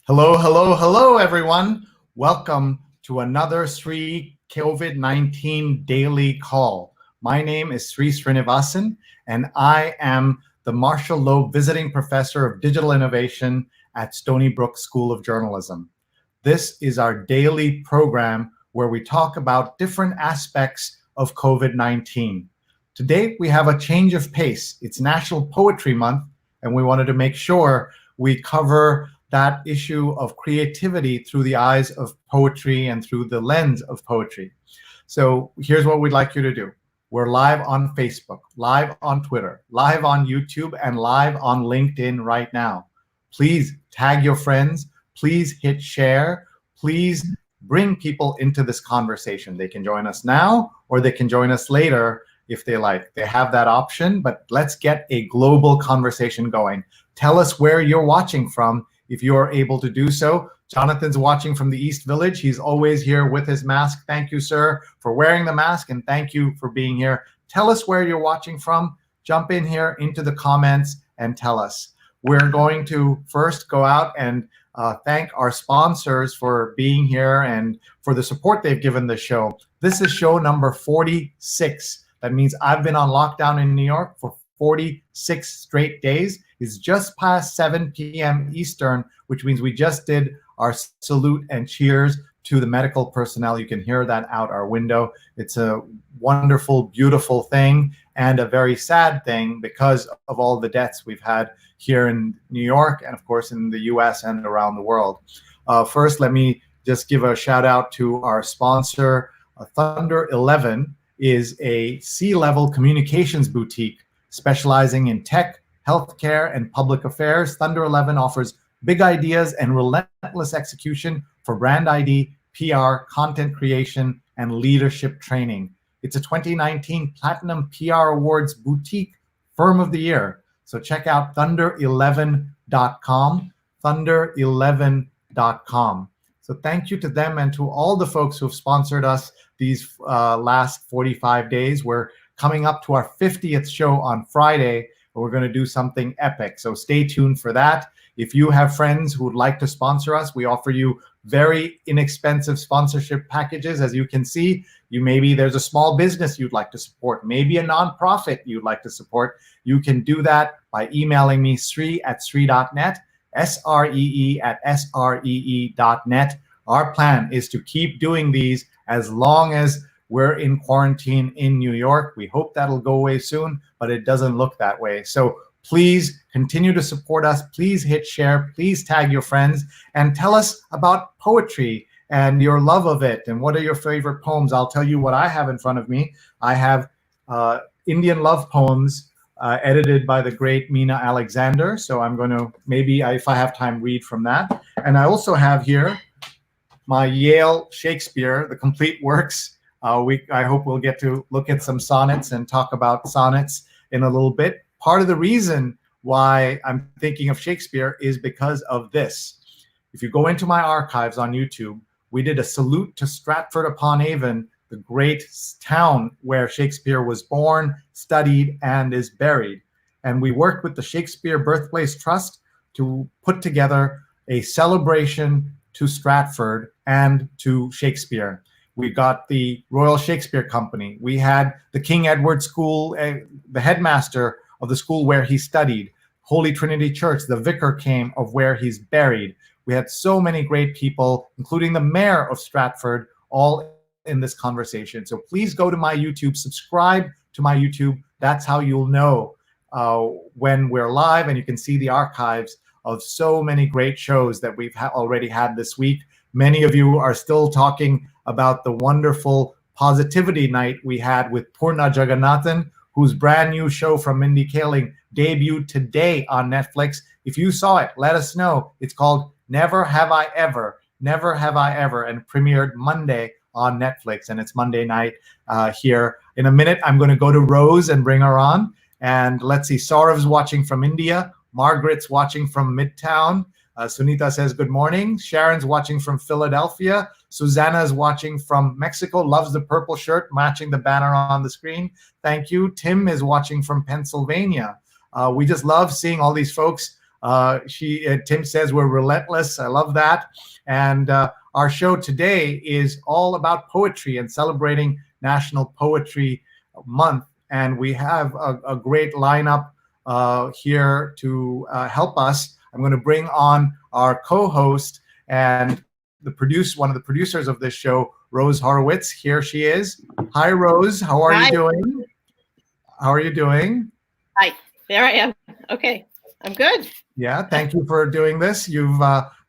Hello, hello, hello, everyone. Welcome to another Sree COVID-19 daily call. My name is Sree Sreenivasan, and I am the Marshall Loeb Visiting Professor of Digital Innovation at Stony Brook School of Journalism. This is our daily program where we talk about different aspects of COVID-19. Today, we have a change of pace. It's National Poetry Month, and we wanted to make sure we cover that issue of creativity through the eyes of poetry and through the lens of poetry. So here's what we'd like you to do. We're live on Facebook, live on Twitter, live on YouTube, and live on LinkedIn right now. Please tag your friends. Please hit share. Please bring people into this conversation. They can join us now or they can join us later if they like. They have that option, but let's get a global conversation going. Tell us where you're watching from if you're able to do so. Jonathan's watching from the East Village. He's always here with his mask. Thank you, sir, for wearing the mask, and thank you for being here. Tell us where you're watching from. Jump in here into the comments and tell us. We're going to first go out and thank our sponsors for being here and for the support they've given the show. This is show number 46. That means I've been on lockdown in New York for 46 straight days. It's just past 7 p.m. Eastern, which means we just did our salute and cheers to the medical personnel. You can hear that out our window. It's a wonderful, beautiful thing and a very sad thing because of all the deaths we've had here in New York and, of course, in the US and around the world. First, let me just give a shout out to our sponsor. Thunder 11 is a C-level communications boutique specializing in tech, healthcare, and public affairs. Thunder 11 offers big ideas and relentless execution for brand ID, PR, content creation, and leadership training. It's a 2019 Platinum PR Awards Boutique Firm of the Year. So check out thunder11.com, thunder11.com. So thank you to them and to all the folks who have sponsored us these last 45 days. We're coming up to our 50th show on Friday. We're going to do something epic. So stay tuned for that. If you have friends who would like to sponsor us, we offer you very inexpensive sponsorship packages. As you can see, maybe there's a small business you'd like to support, maybe a nonprofit you'd like to support. You can do that by emailing me, sree@sree.net, sree@sree.net. Our plan is to keep doing these as long as we're in quarantine in New York. We hope that'll go away soon, but it doesn't look that way. So please continue to support us. Please hit share. Please tag your friends and tell us about poetry and your love of it and what are your favorite poems. I'll tell you what I have in front of me. I have Indian love poems edited by the great Meena Alexander. So I'm going to maybe, if I have time, read from that. And I also have here my Yale Shakespeare, the complete works. I hope we'll get to look at some sonnets and talk about sonnets in a little bit. Part of the reason why I'm thinking of Shakespeare is because of this. If you go into my archives on YouTube, we did a salute to Stratford-upon-Avon, the great town where Shakespeare was born, studied, and is buried. And we worked with the Shakespeare Birthplace Trust to put together a celebration to Stratford and to Shakespeare. We got the Royal Shakespeare Company. We had the King Edward School, the headmaster of the school where he studied. Holy Trinity Church, the vicar came of where he's buried. We had so many great people, including the mayor of Stratford, all in this conversation. So please go to my YouTube, subscribe to my YouTube. That's how you'll know when we're live, and you can see the archives of so many great shows that we've already had this week. Many of you are still talking about the wonderful positivity night we had with Purna Jagannathan, whose brand new show from Mindy Kaling debuted today on Netflix. If you saw it, let us know. It's called Never Have I Ever, Never Have I Ever, and premiered Monday on Netflix, and it's Monday night here. In a minute, I'm going to go to Rose and bring her on. And let's see, Saurav's watching from India. Margaret's watching from Midtown. Sunita says, good morning. Sharon's watching from Philadelphia. Susanna's watching from Mexico, loves the purple shirt, matching the banner on the screen. Thank you. Tim is watching from Pennsylvania. We just love seeing all these folks Tim says we're relentless. I love that. And our show today is all about poetry and celebrating National Poetry Month. And we have a great lineup here to help us. I'm going to bring on our co-host and one of the producers of this show, Rose Horowitz. Here she is. Hi, Rose. How are you doing? How are you doing? Hi. There I am. Okay. I'm good. Yeah. Thank you for doing this. You've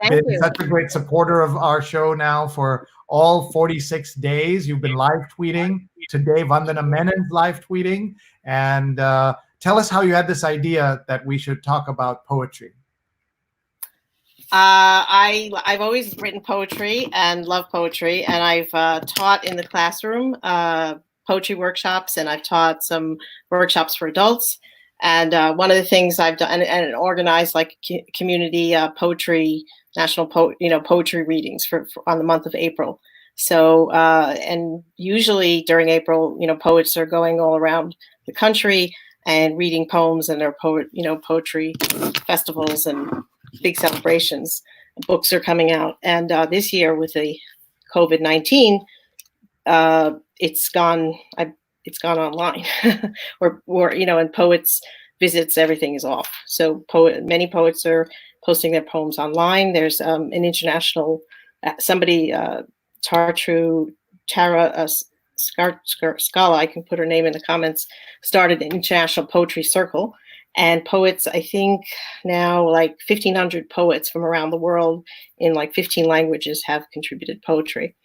been such a great supporter of our show now for all 46 days. You've been live tweeting. Today, Vandana Menon's live tweeting. And tell us how you had this idea that we should talk about poetry. I've always written poetry and love poetry, and I've taught in the classroom poetry workshops, and I've taught some workshops for adults. And one of the things I've done and organized like community poetry, national poetry readings for on the month of April. So and usually during April, poets are going all around the country and reading poems, and their poetry festivals and big celebrations. Books are coming out, and this year with the COVID-19, it's gone online. or and poets visits, everything is off. So many poets are posting their poems online. There's an international somebody Tara Scala, I can put her name in the comments, started an international poetry circle. And poets, I think now like 1,500 poets from around the world in like 15 languages have contributed poetry.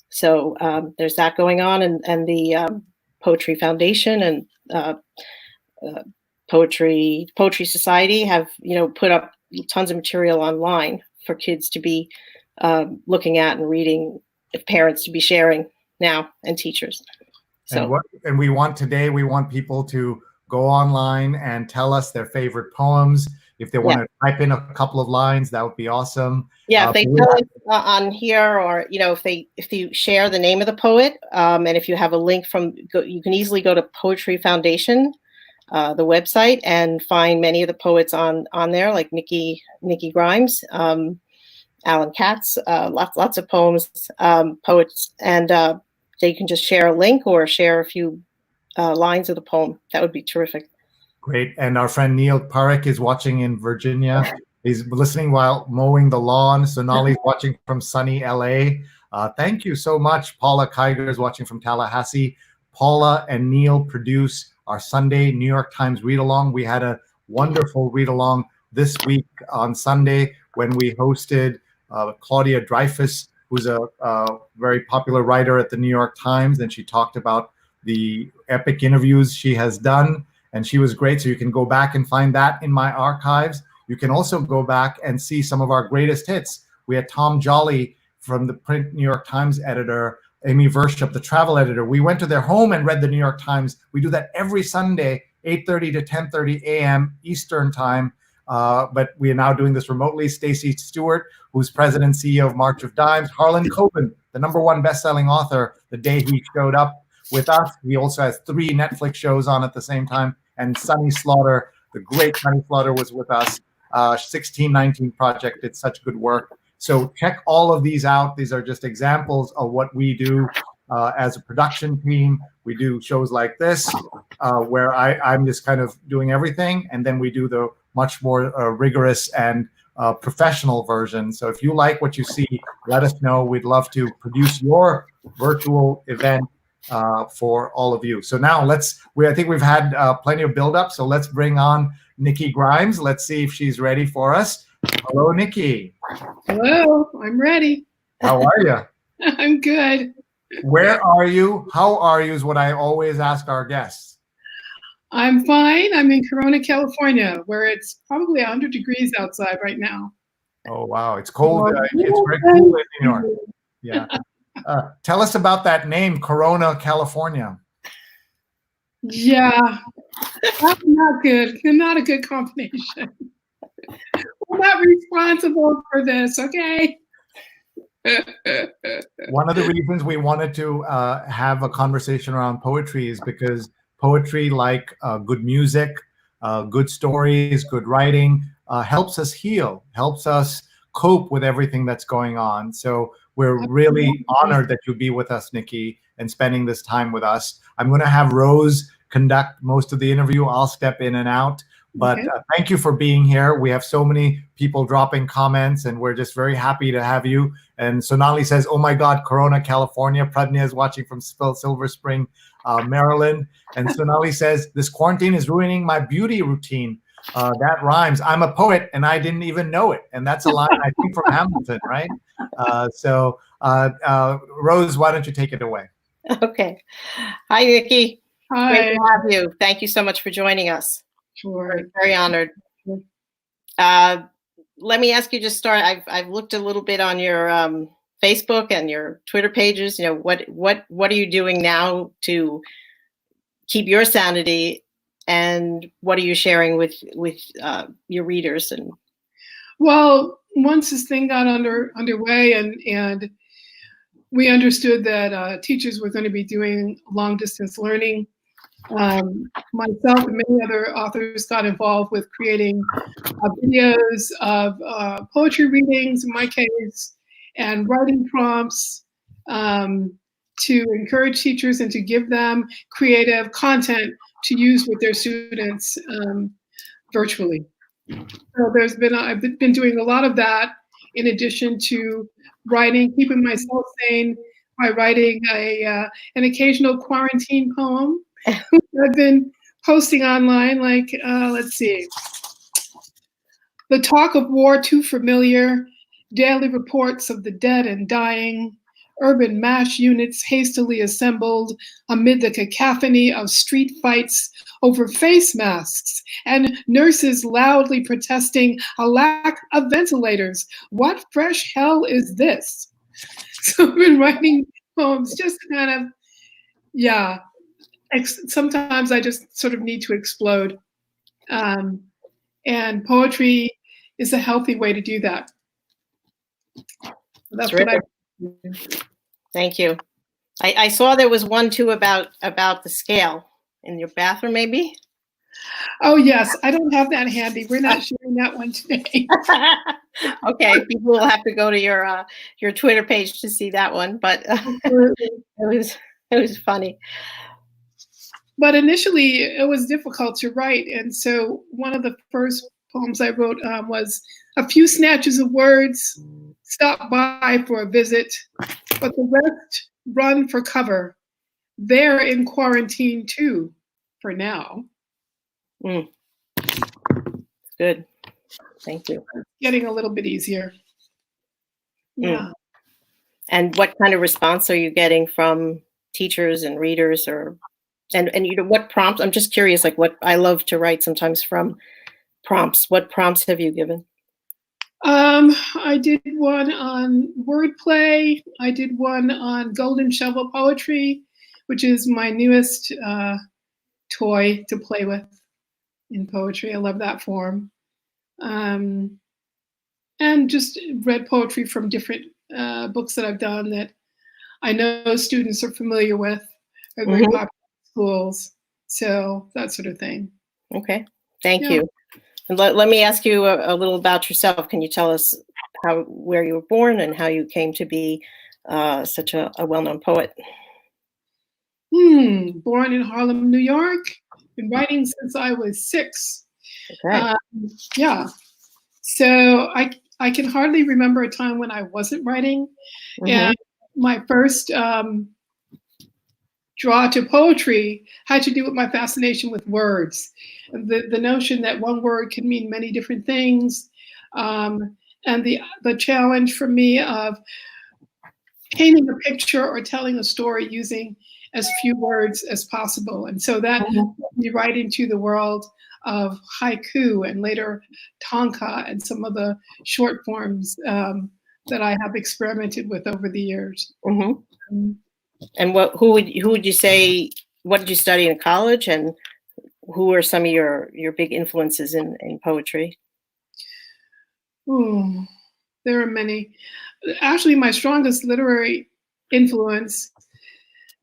So there's that going on, and the Poetry Foundation and Poetry Society have put up tons of material online for kids to be looking at and reading, parents to be sharing now, and teachers. So and we want people to go online and tell us their favorite poems. If they want to type in a couple of lines, that would be awesome. Yeah, if they tell us on here, or if you share the name of the poet, and if you have a link you can easily go to Poetry Foundation, the website, and find many of the poets on there, like Nikki Grimes, Alan Katz, lots of poems, poets, and they can just share a link or share a few lines of the poem. That would be terrific. Great. And our friend Neil Parekh is watching in Virginia. He's listening while mowing the lawn. Sonali's watching from sunny LA. Thank you so much. Paula Kiger is watching from Tallahassee. Paula and Neil produce our Sunday New York Times read-along. We had a wonderful read-along this week on Sunday when we hosted Claudia Dreyfus, who's a very popular writer at the New York Times, and she talked about the epic interviews she has done, and she was great. So you can go back and find that in my archives. You can also go back and see some of our greatest hits. We had Tom Jolly from the print New York Times editor, Amy Vership, the travel editor. We went to their home and read the New York Times. We do that every Sunday, 8:30 to 10:30 a.m. Eastern time. But we are now doing this remotely. Stacey Stewart, who's president and CEO of March of Dimes. Harlan Coben, the #1 best-selling author, the day he showed up with us. He also has 3 Netflix shows on at the same time. And Sunny Slaughter, the great Sunny Slaughter, was with us. 1619 Project did such good work. So check all of these out. These are just examples of what we do as a production team. We do shows like this, where I'm just kind of doing everything. And then we do the much more rigorous and professional version. So if you like what you see, let us know. We'd love to produce your virtual event for all of you. So now I think we've had plenty of build-up. So let's bring on Nikki Grimes. Let's see if she's ready for us. Hello, Nikki. Hello, I'm ready. How are you? I'm good. Where are you? How are you is what I always ask our guests. I'm fine. I'm in Corona, California, where it's probably 100 degrees outside right now. Oh, wow. It's cold. It's very cool in New York. Yeah. Tell us about that name, Corona, California. Yeah, that's not good. Not a good combination. I'm not responsible for this, okay? One of the reasons we wanted to have a conversation around poetry is because poetry, like good music, good stories, good writing, helps us heal, helps us cope with everything that's going on. So we're really honored that you'll be with us, Nikki, and spending this time with us. I'm going to have Rose conduct most of the interview. I'll step in and out. But thank you for being here. We have so many people dropping comments, and we're just very happy to have you. And Sonali says, oh my God, Corona, California. Pradnya is watching from Silver Spring, Maryland. And Sonali says, this quarantine is ruining my beauty routine. That rhymes. I'm a poet, and I didn't even know it. And that's a line, I think, from Hamilton, right? Rose, why don't you take it away? Okay. Hi, Nikki. Hi. Great to have you. Thank you so much for joining us. Sure. We're very honored. Let me ask you, just start. I've looked a little bit on your Facebook and your Twitter pages. You know, what are you doing now to keep your sanity, and what are you sharing with your readers? And well, once this thing got underway and we understood that teachers were going to be doing long distance learning, myself and many other authors got involved with creating videos of poetry readings, in my case, and writing prompts to encourage teachers and to give them creative content to use with their students virtually. So I've been doing a lot of that in addition to writing, keeping myself sane by writing an occasional quarantine poem. I've been posting online, like, let's see. The talk of war too familiar, daily reports of the dead and dying, urban MASH units hastily assembled amid the cacophony of street fights over face masks, and nurses loudly protesting a lack of ventilators. What fresh hell is this? So I've been writing poems just to kind of, yeah. Sometimes I just sort of need to explode. And poetry is a healthy way to do that. That's what I. Thank you. I saw there was one too about the scale in your bathroom, maybe? Oh yes, I don't have that handy. We're not sharing that one today. Okay, people will have to go to your Twitter page to see that one, but it was funny. But initially, it was difficult to write, and so one of the first poems I wrote was a few snatches of words, stop by for a visit, but the rest run for cover. They're in quarantine too, for now. Good. Thank you. It's getting a little bit easier. Yeah. And what kind of response are you getting from teachers and readers, and you know, what prompts? I'm just curious, like what I love to write sometimes from prompts. What prompts have you given? I did one on wordplay. I did one on golden shovel poetry, which is my newest toy to play with in poetry. I love that form. And just read poetry from different books that I've done that I know students are familiar with, are very popular in schools. So that sort of thing. Okay, thank you. And let me ask you a little about yourself. Can you tell us where you were born and how you came to be such a well-known poet? Born in Harlem, New York. Been writing since I was 6. Okay. Yeah. So I can hardly remember a time when I wasn't writing. And my first draw to poetry had to do with my fascination with words. The notion that one word can mean many different things. And the challenge for me of painting a picture or telling a story using as few words as possible. And so that led me right into the world of haiku and later tanka and some of the short forms that I have experimented with over the years. And who would you say, what did you study in college, and who are some of your big influences in poetry? There are many. Actually, my strongest literary influence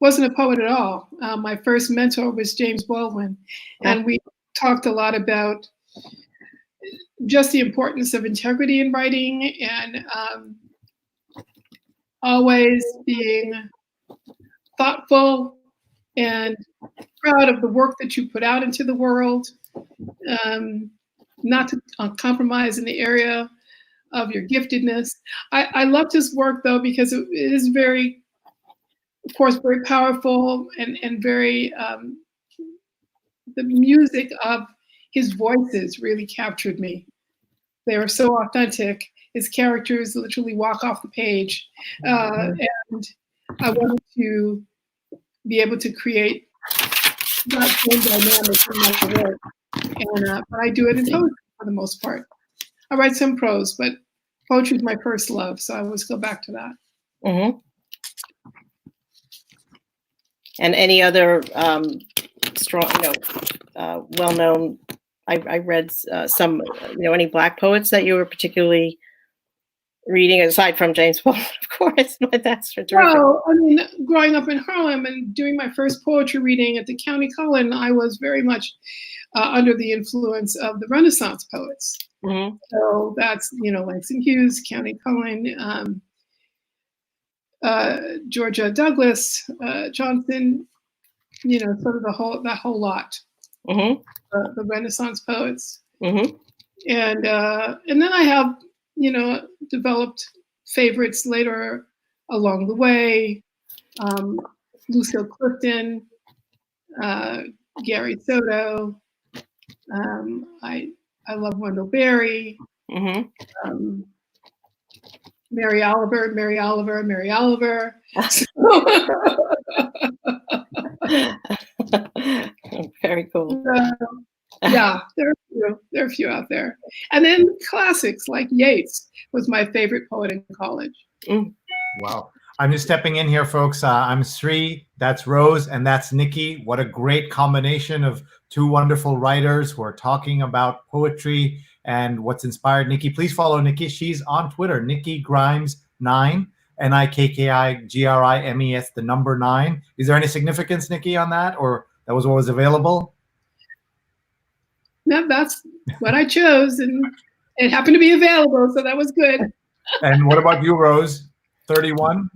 wasn't a poet at all. My first mentor was James Baldwin, and we talked a lot about just the importance of integrity in writing, and always being thoughtful and proud of the work that you put out into the world, not to compromise in the area of your giftedness. I loved his work, though, because it is very, of course, very powerful, and very, the music of his voices really captured me. They were so authentic. His characters literally walk off the page. And I wanted to be able to create that same dynamic in my work. And but I do it in poetry for the most part. I write some prose, but poetry is my first love, so I always go back to that. Mm-hmm. And any other strong, well-known? I read some, any Black poets that you were particularly reading, aside from James Baldwin, of course, but that's terrific. Well, I mean, growing up in Harlem and doing my first poetry reading at the County Cullen, I was very much under the influence of the Renaissance poets. Mm-hmm. So that's, Langston Hughes, County Cullen, Georgia Douglas, Johnson, sort of that whole lot. Mm-hmm. The Renaissance poets. Mm-hmm. And then I have, developed favorites later along the way. Lucille Clifton, Gary Soto. I love Wendell Berry. Mm-hmm. Mary Oliver. Very cool. Yeah, there are a few out there. And then classics like Yeats was my favorite poet in college. Mm. Wow. I'm just stepping in here, folks. I'm Sree, that's Rose, and that's Nikki. What a great combination of two wonderful writers who are talking about poetry and what's inspired Nikki. Please follow Nikki. She's on Twitter, Nikki Grimes 9, NIKKIGRIMES, the number 9. Is there any significance, Nikki, on that, or that was what was available? No, that's what I chose, and it happened to be available, so that was good. And what about you, Rose? 31?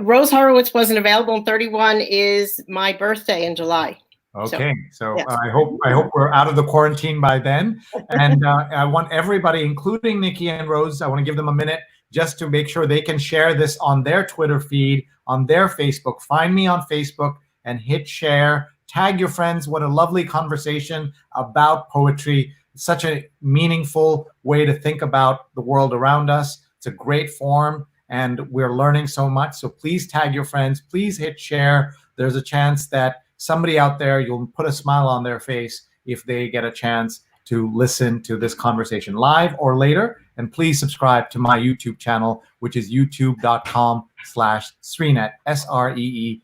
Rose Horowitz wasn't available, and 31 is my birthday in July. Okay, so yes. I hope we're out of the quarantine by then. And I want everybody, including Nikki and Rose, I want to give them a minute just to make sure they can share this on their Twitter feed, on their Facebook. Find me on Facebook and hit share. Tag your friends. What a lovely conversation about poetry. Such a meaningful way to think about the world around us. It's a great form, and we're learning so much. So please tag your friends. Please hit share. There's a chance that somebody out there, you'll put a smile on their face if they get a chance to listen to this conversation live or later. And please subscribe to my YouTube channel, which is youtube.com/Sreenet, SREENET.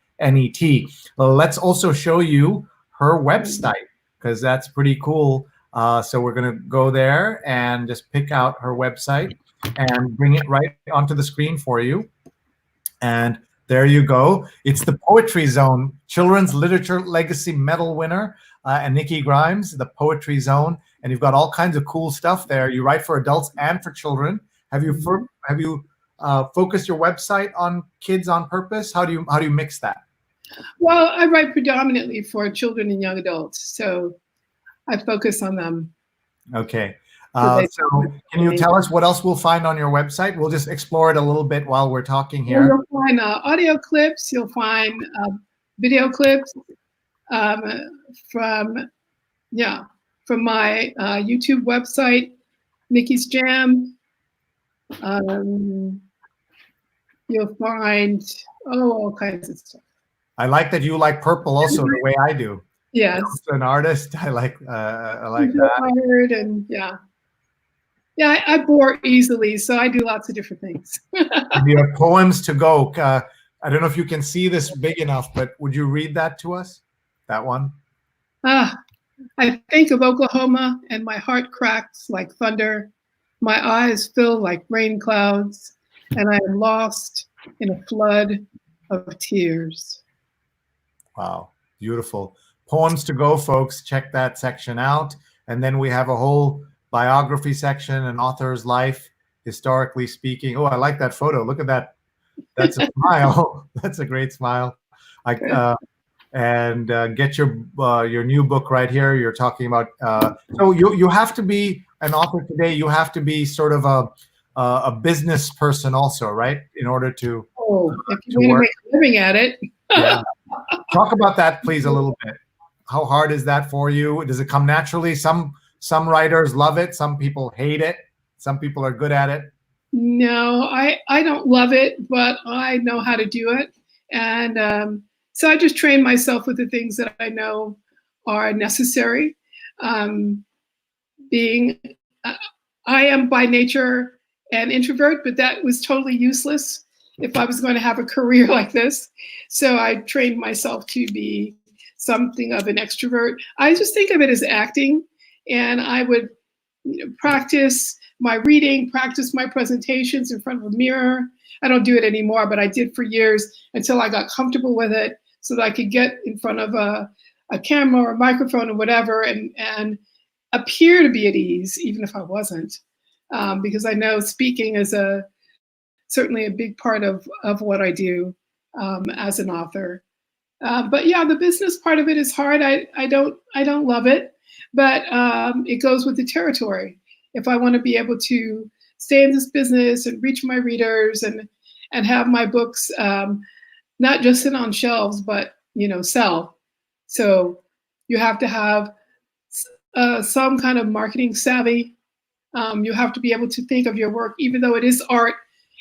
Let's also show you her website, because that's pretty cool. So we're going to go there and just pick out her website and bring it right onto the screen for you. And there you go. It's the Poetry Zone, Children's Literature Legacy Medal winner, and Nikki Grimes, the Poetry Zone. And you've got all kinds of cool stuff there. You write for adults and for children. Have you focused your website on kids on purpose? How do you mix that? Well, I write predominantly for children and young adults, so I focus on them. Okay. So can you tell us what else we'll find on your website? We'll just explore it a little bit while we're talking here. You'll find audio clips. You'll find video clips from my YouTube website, Nikki's Jam. You'll find all kinds of stuff. I like that you like purple also the way I do. Yes. As an artist, I like that. And yeah, I bore easily, so I do lots of different things. You have poems to go. I don't know if you can see this big enough, but would you read that to us? That one? I think of Oklahoma and my heart cracks like thunder. My eyes fill like rain clouds, and I am lost in a flood of tears. Wow, beautiful. Poems to go, folks. Check that section out. And then we have a whole biography section, an author's life, historically speaking. Oh, I like that photo. Look at that. That's a smile. That's a great smile. And get your new book right here. You're talking about. So you have to be an author today. You have to be sort of a business person also, right? In order to if you're going to make a living at it. Yeah. Talk about that, please, a little bit. How hard is that for you? Does it come naturally? Some writers love it. Some people hate it. Some people are good at it. No, I don't love it, but I know how to do it. And so I just train myself with the things that I know are necessary. I am by nature an introvert, but that was totally useless if I was going to have a career like this. So I trained myself to be something of an extrovert. I just think of it as acting, and I would practice my reading, practice my presentations in front of a mirror. I don't do it anymore, but I did for years until I got comfortable with it so that I could get in front of a camera or a microphone or whatever and appear to be at ease, even if I wasn't. Because I know speaking is certainly a big part of what I do as an author. But yeah, the business part of it is hard. I don't love it, but it goes with the territory. If I want to be able to stay in this business and reach my readers and have my books not just sit on shelves, but sell. So you have to have some kind of marketing savvy. You have to be able to think of your work, even though it is art.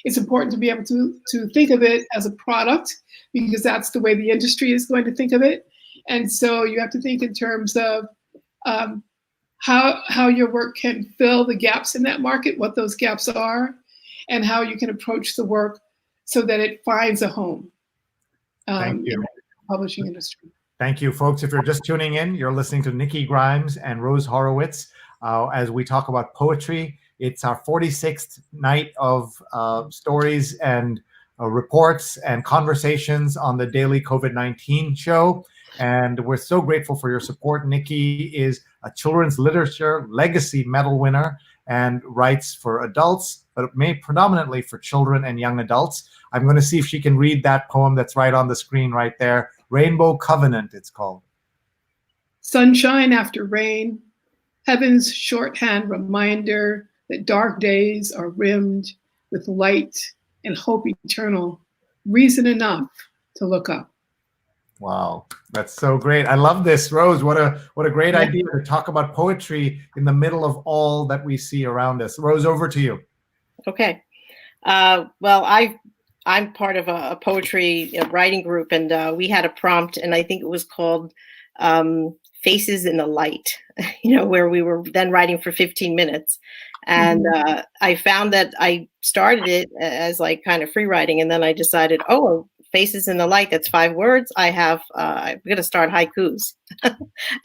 It's important to be able to think of it as a product, because that's the way the industry is going to think of it. And so you have to think in terms of how your work can fill the gaps in that market, what those gaps are, and how you can approach the work so that it finds a home in the publishing industry. Thank you, folks. If you're just tuning in, you're listening to Nikki Grimes and Rose Horowitz as we talk about poetry. It's our 46th night of stories and reports and conversations on the daily COVID-19 show. And we're so grateful for your support. Nikki is a Children's Literature Legacy Medal winner and writes for adults, but made predominantly for children and young adults. I'm going to see if she can read that poem that's right on the screen right there. Rainbow Covenant, it's called. Sunshine after rain, heaven's shorthand reminder that dark days are rimmed with light and hope eternal, reason enough to look up. Wow, that's so great. I love this, Rose. What a great idea to talk about poetry in the middle of all that we see around us. Rose, over to you. Okay. Well, I'm part of a poetry writing group, and we had a prompt, and I think it was called Faces in the Light, where we were then writing for 15 minutes. And I found that I started it as like kind of free writing, and then I decided, Faces in the Light, that's 5 words. I'm going to start haikus.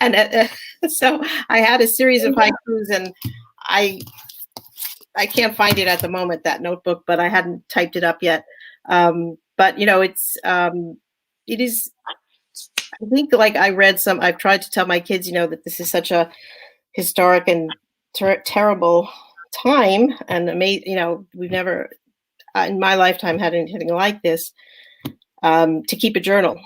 And so I had a series of haikus, and I can't find it at the moment, that notebook, but I hadn't typed it up yet. But it is, I think, like I've tried to tell my kids, that this is such a historic and terrible time, and we've never in my lifetime had anything like this, to keep a journal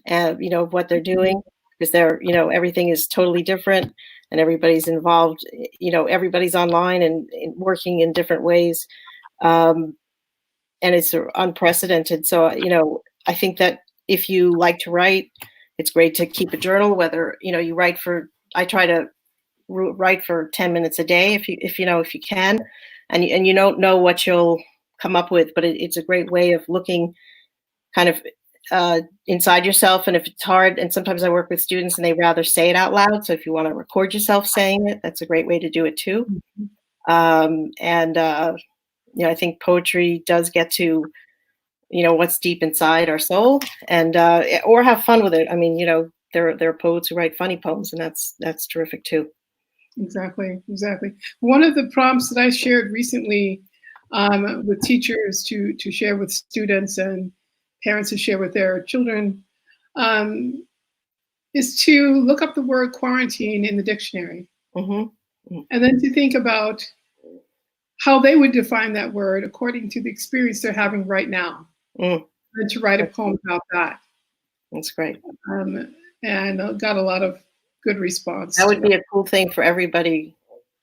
and of what they're doing, because they're everything is totally different and everybody's involved, everybody's online and working in different ways, and it's unprecedented. So I think that if you like to write, it's great to keep a journal, whether you write I try to write for 10 minutes a day if you can, and you don't know what you'll come up with, but it's a great way of looking kind of inside yourself. And if it's hard, and sometimes I work with students and they rather say it out loud, so if you want to record yourself saying it, that's a great way to do it too. I think poetry does get to what's deep inside our soul, and or have fun with it. I mean, there are poets who write funny poems, and that's terrific too. Exactly. One of the prompts that I shared recently with teachers to share with students and parents to share with their children is to look up the word quarantine in the dictionary. and then to think about how they would define that word according to the experience they're having right now, and to write a poem about that. That's great. And got a lot of good response. That would be a cool thing for everybody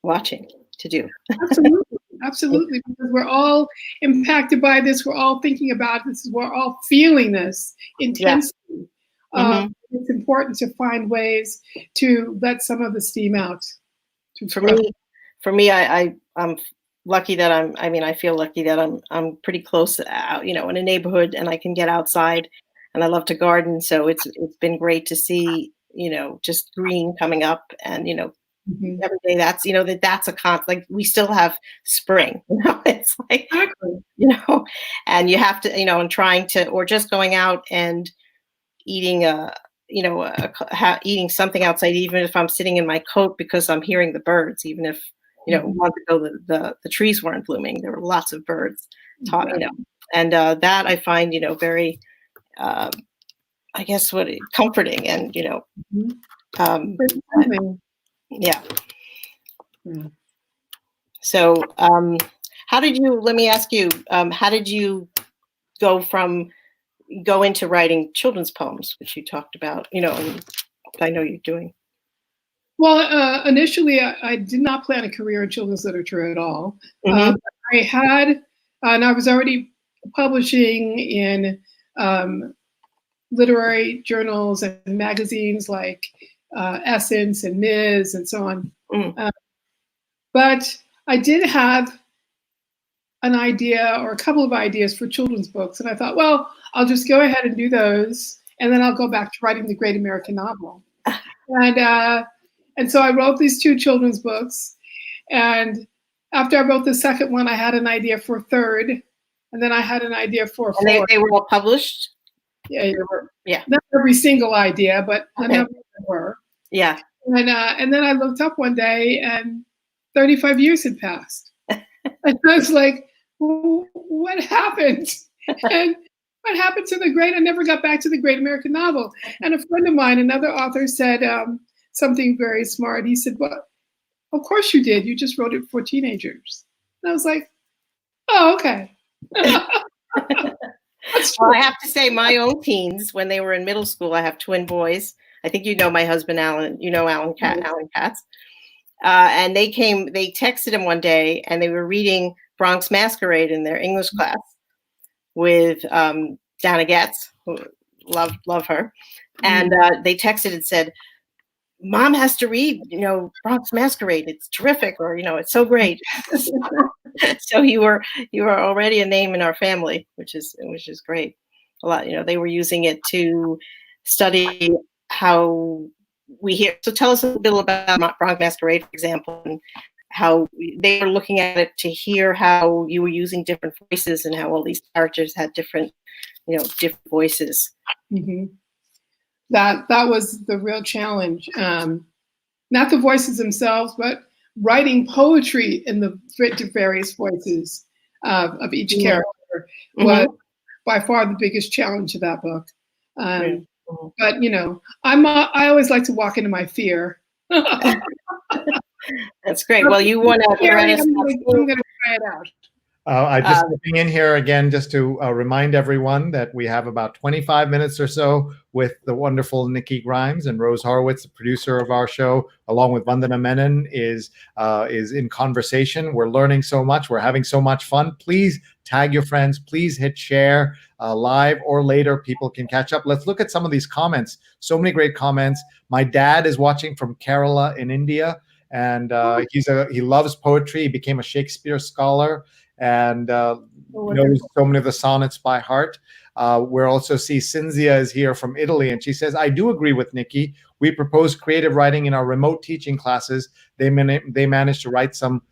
watching to do. Absolutely, absolutely, because we're all impacted by this. We're all thinking about this. We're all feeling this intensely. Yeah. It's important to find ways to let some of the steam out. For me, I'm lucky that I feel lucky that I'm pretty close out, in a neighborhood, and I can get outside, and I love to garden. So it's been great to see, just green coming up, and every day that's that's a constant. Like, we still have spring, it's like, exactly. And you have to, and trying to, or just going out and eating eating something outside, even if I'm sitting in my coat, because I'm hearing the birds, even if a month ago the trees weren't blooming, there were lots of birds and that I find very I guess comforting, and yeah. So how did you, let me ask you, how did you go into writing children's poems, which you talked about, and I know you're doing? Well, initially, I did not plan a career in children's literature at all. I had, and I was already publishing in literary journals and magazines like Essence and Ms. and so on. But I did have an idea, or a couple of ideas, for children's books. And I thought, well, I'll just go ahead and do those, and then I'll go back to writing the great American novel. And so I wrote these 2 children's books. And after I wrote the second one, I had an idea for a third. And then I had an idea for a fourth. And they were all published? Yeah, they were. Yeah. Not every single idea, but a number of them were. Yeah. And then I looked up one day, and 35 years had passed. And I was like, well, what happened? And what happened to I never got back to the great American novel. And a friend of mine, another author, said something very smart. He said, well, of course you did. You just wrote it for teenagers. And I was like, oh, okay. Well, I have to say, my own teens, when they were in middle school, I have twin boys. I think my husband, Alan, Alan Katz. And they texted him one day, and they were reading Bronx Masquerade in their English class with Dana Getz, who love her. And they texted and said, Mom has to read, Bronx Masquerade. It's terrific, or, it's so great. So you were already a name in our family, which is great. A lot, they were using it to study how we hear. So tell us a little bit about Bronx Masquerade, for example, and how they were looking at it to hear how you were using different voices, and how all these characters had different voices. That was the real challenge. Not the voices themselves, but writing poetry in the various voices of each character was by far the biggest challenge of that book. But I always like to walk into my fear. That's great. Well, you want to? I'm going to try it out. I just stepping in here again just to remind everyone that we have about 25 minutes or so with the wonderful Nikki Grimes, and Rose Horowitz, the producer of our show, along with Vandana Menon, is in conversation. We're learning so much. We're having so much fun. Please tag your friends. Please hit share live or later. People can catch up. Let's look at some of these comments. So many great comments. My dad is watching from Kerala in India, and he loves poetry. He became a Shakespeare scholar, and knows so many of the sonnets by heart. We're also see Cinzia is here from Italy, and she says, I do agree with Nikki. We propose creative writing in our remote teaching classes. They managed to write some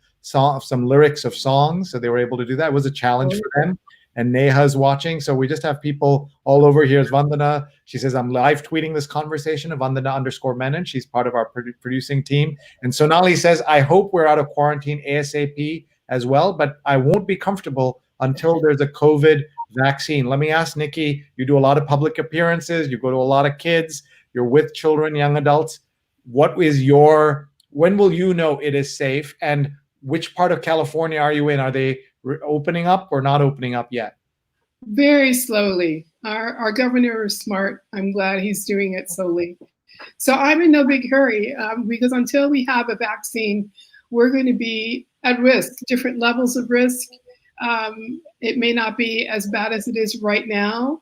lyrics of songs, so they were able to do that. It was a challenge for them. And Neha's watching, so we just have people all over. Here's Vandana. She says, I'm live tweeting this conversation of Vandana_Menon. She's part of our producing team. And Sonali says, I hope we're out of quarantine ASAP as well, but I won't be comfortable until there's a COVID vaccine. Let me ask Nikki, you do a lot of public appearances, you go to a lot of kids, you're with children, young adults. What is your when will you know it is safe? And which part of California are you in? Are they opening up or not opening up yet? Very slowly. Our governor is smart. I'm glad he's doing it slowly. So I'm in no big hurry because until we have a vaccine, we're going to be at risk, different levels of risk. It may not be as bad as it is right now,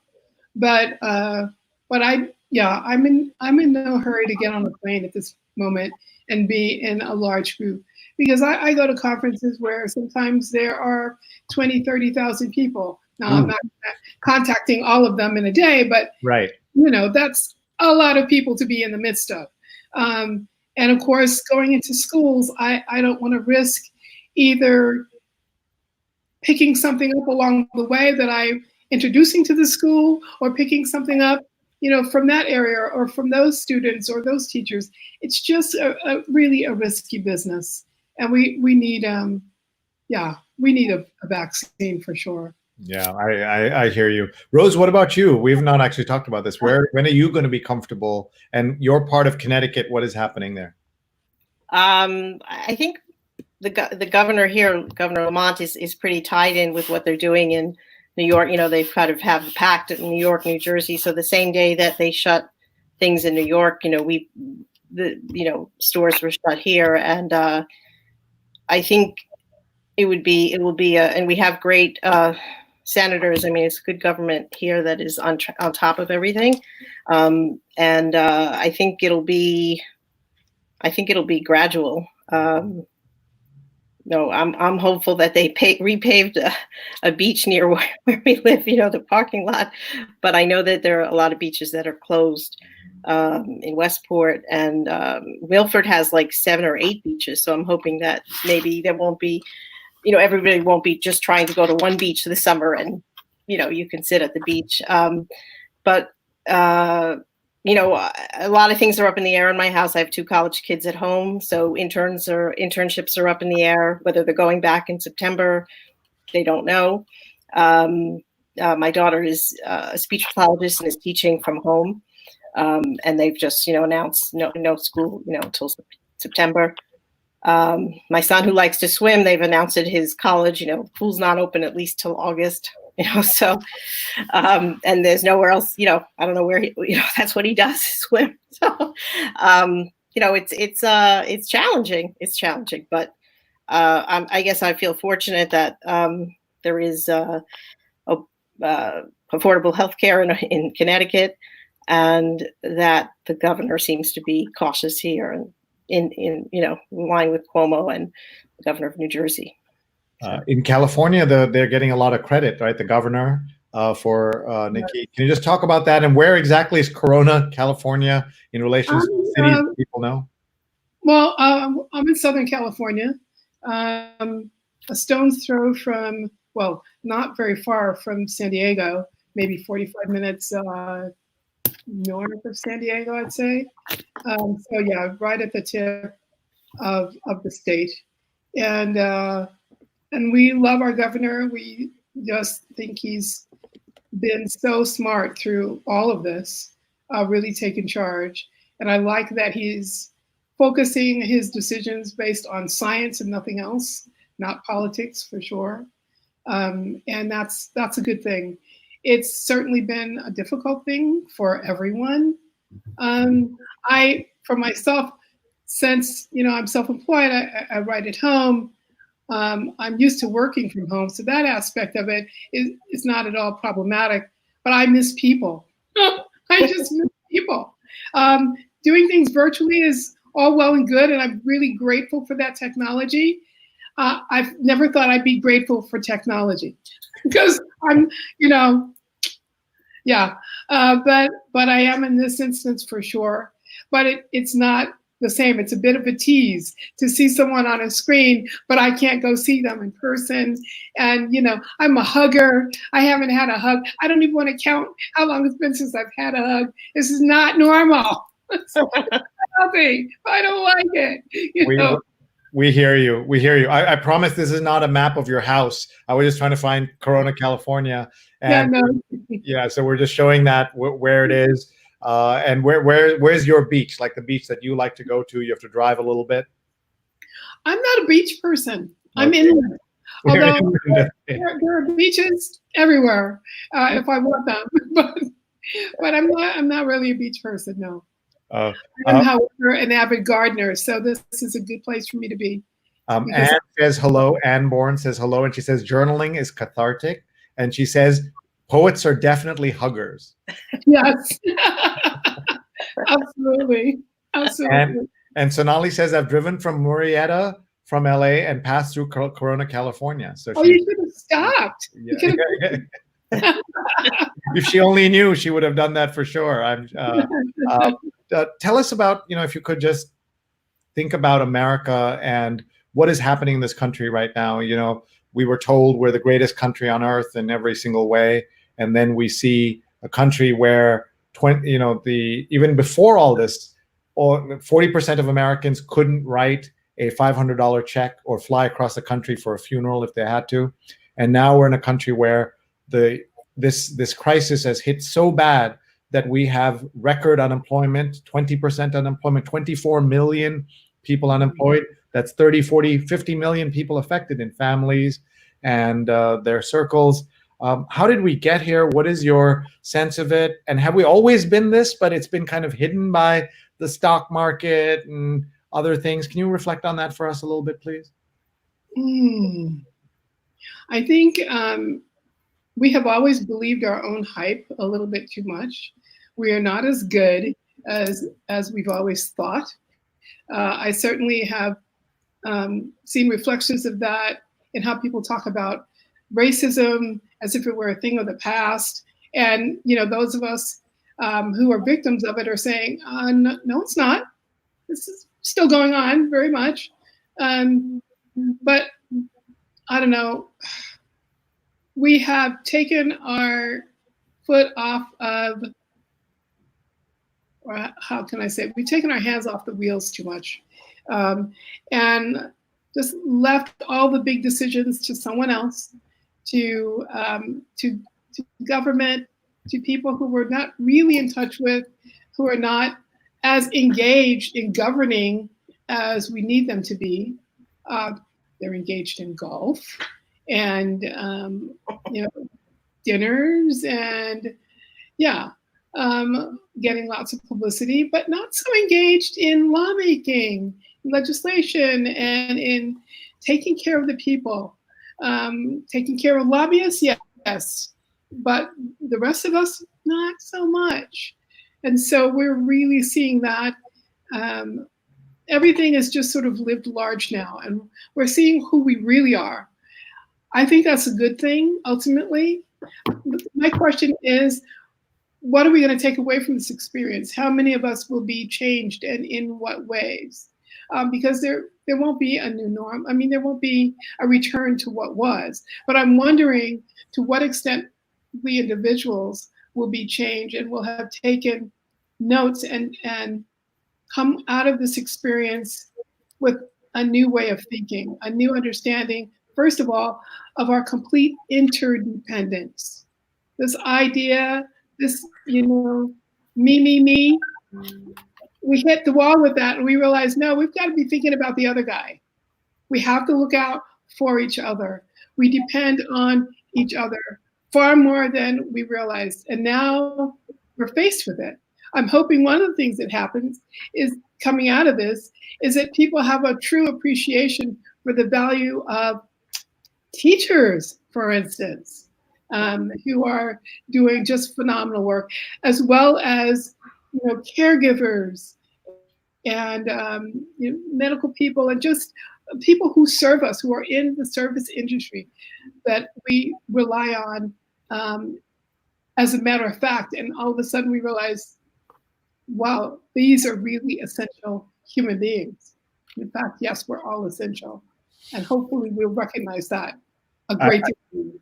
but I'm in no hurry to get on a plane at this moment and be in a large group, because I go to conferences where sometimes there are 20, 30,000 people. Now, I'm not contacting all of them in a day, but right, that's a lot of people to be in the midst of. And of course, going into schools, I don't want to risk either picking something up along the way that I'm introducing to the school, or picking something up, from that area or from those students or those teachers. It's just really a risky business, and we need a vaccine for sure. Yeah, I hear you. Rose, what about you? We've not actually talked about this. When are you going to be comfortable? And you're part of Connecticut. What is happening there? I think the governor here, Governor Lamont, is pretty tied in with what they're doing in New York. They kind of have a pact in New York, New Jersey. So the same day that they shut things in New York, stores were shut here, and I think it will be, and we have great senators. I mean, it's good government here that is on top of everything, and I think it'll be gradual. No, I'm hopeful that they repaved a beach near where we live, the parking lot. But I know that there are a lot of beaches that are closed in Westport, and Milford has like 7 or 8 beaches. So I'm hoping that maybe there won't be, everybody won't be just trying to go to one beach this summer and, you can sit at the beach. But a lot of things are up in the air in my house. I have 2 college kids at home, so internships are up in the air. Whether they're going back in September, they don't know. My daughter is a speech pathologist and is teaching from home, and they've just announced no school until September. My son, who likes to swim, they've announced at his college, pool's not open at least till August. So, and there's nowhere else, I don't know where that's what he does, swim. So, it's challenging. It's challenging, but I guess I feel fortunate that there is affordable health care in Connecticut, and that the governor seems to be cautious here, and in line with Cuomo and the governor of New Jersey. In California, they're getting a lot of credit, right? The governor for Nikki. Can you just talk about that, and where exactly is Corona, California, in relation to the cities that people know? Well, I'm in Southern California, a stone's throw from, well, not very far from San Diego, maybe 45 minutes north of San Diego, I'd say. So yeah, right at the tip of the state, and we love our governor. We just think he's been so smart through all of this, really taken charge. And I like that he's focusing his decisions based on science and nothing else, not politics for sure. And that's a good thing. It's certainly been a difficult thing for everyone. For myself, since I'm self-employed, I write at home. I'm used to working from home, so that aspect of it is not at all problematic. But I miss people. I just miss people. Doing things virtually is all well and good, and I'm really grateful for that technology. I've never thought I'd be grateful for technology because I'm, yeah. But I am in this instance for sure. But it's not the same. It's a bit of a tease to see someone on a screen, but I can't go see them in person. And, I'm a hugger. I haven't had a hug. I don't even want to count how long it's been since I've had a hug. This is not normal. It's healthy. I don't like it. We hear you. We hear you. I promise this is not a map of your house. I was just trying to find Corona, California. And yeah, so we're just showing that where it is. And where's your beach? Like the beach that you like to go to, you have to drive a little bit? I'm not a beach person. I'm Okay. inland. Although there are beaches everywhere if I want them, but I'm not really a beach person. No, Uh, I'm, however, an avid gardener, so this is a good place for me to be. Anne says hello. Anne Bourne says hello, and she says journaling is cathartic, and she says poets are definitely huggers. Yes, absolutely, absolutely. And Sonali says I've driven from Murrieta from LA and passed through Corona, California. So you should have stopped. Yeah. If she only knew, she would have done that for sure. Tell us about, if you could just think about America and what is happening in this country right now. We were told we're the greatest country on earth in every single way, and then we see a country where even before all this, 40% of Americans couldn't write a $500 check or fly across the country for a funeral if they had to, and now we're in a country where this crisis has hit so bad that we have record unemployment, 20% unemployment, 24 million people unemployed. That's 30, 40, 50 million people affected in families and their circles. How did we get here? What is your sense of it? And have we always been this, but it's been kind of hidden by the stock market and other things? Can you reflect on that for us a little bit, please? I think we have always believed our own hype a little bit too much. We are not as good as we've always thought. I certainly have seen reflections of that in how people talk about racism as if it were a thing of the past. And, those of us who are victims of it are saying, no, it's not. This is still going on very much. But I don't know. We have taken our foot off of, or how can I say, we've taken our hands off the wheels too much, and just left all the big decisions to someone else, to government, to people who we're not really in touch with, who are not as engaged in governing as we need them to be. They're engaged in golf and dinners and getting lots of publicity, but not so engaged in lawmaking, legislation, and in taking care of the people. Taking care of lobbyists, yes, but the rest of us, not so much. And so we're really seeing that everything is just sort of lived large now, and we're seeing who we really are. I think that's a good thing, ultimately. My question is, what are we going to take away from this experience? How many of us will be changed, and in what ways? Because there won't be a new norm. I mean, there won't be a return to what was. But I'm wondering to what extent we individuals will be changed and will have taken notes and come out of this experience with a new way of thinking, a new understanding, first of all, of our complete interdependence. This idea, this, me, we hit the wall with that and we realized, no, we've got to be thinking about the other guy. We have to look out for each other. We depend on each other far more than we realized. And now we're faced with it. I'm hoping one of the things that happens is coming out of this is that people have a true appreciation for the value of teachers, for instance, who are doing just phenomenal work, as well as caregivers and medical people and just people who serve us, who are in the service industry that we rely on as a matter of fact. And all of a sudden we realize, wow, these are really essential human beings. In fact, yes, we're all essential. And hopefully we'll recognize that a great deal.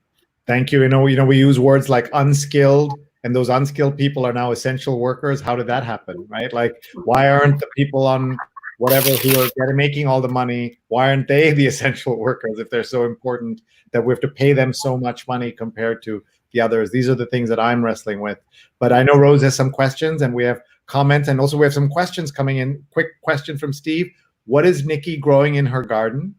Thank you. We use words like unskilled, and those unskilled people are now essential workers. How did that happen, right? Like, why aren't the people on whatever who are making all the money, why aren't they the essential workers if they're so important that we have to pay them so much money compared to the others? These are the things that I'm wrestling with. But I know Rose has some questions, and we have comments, and also we have some questions coming in. Quick question from Steve. What is Nikki growing in her garden?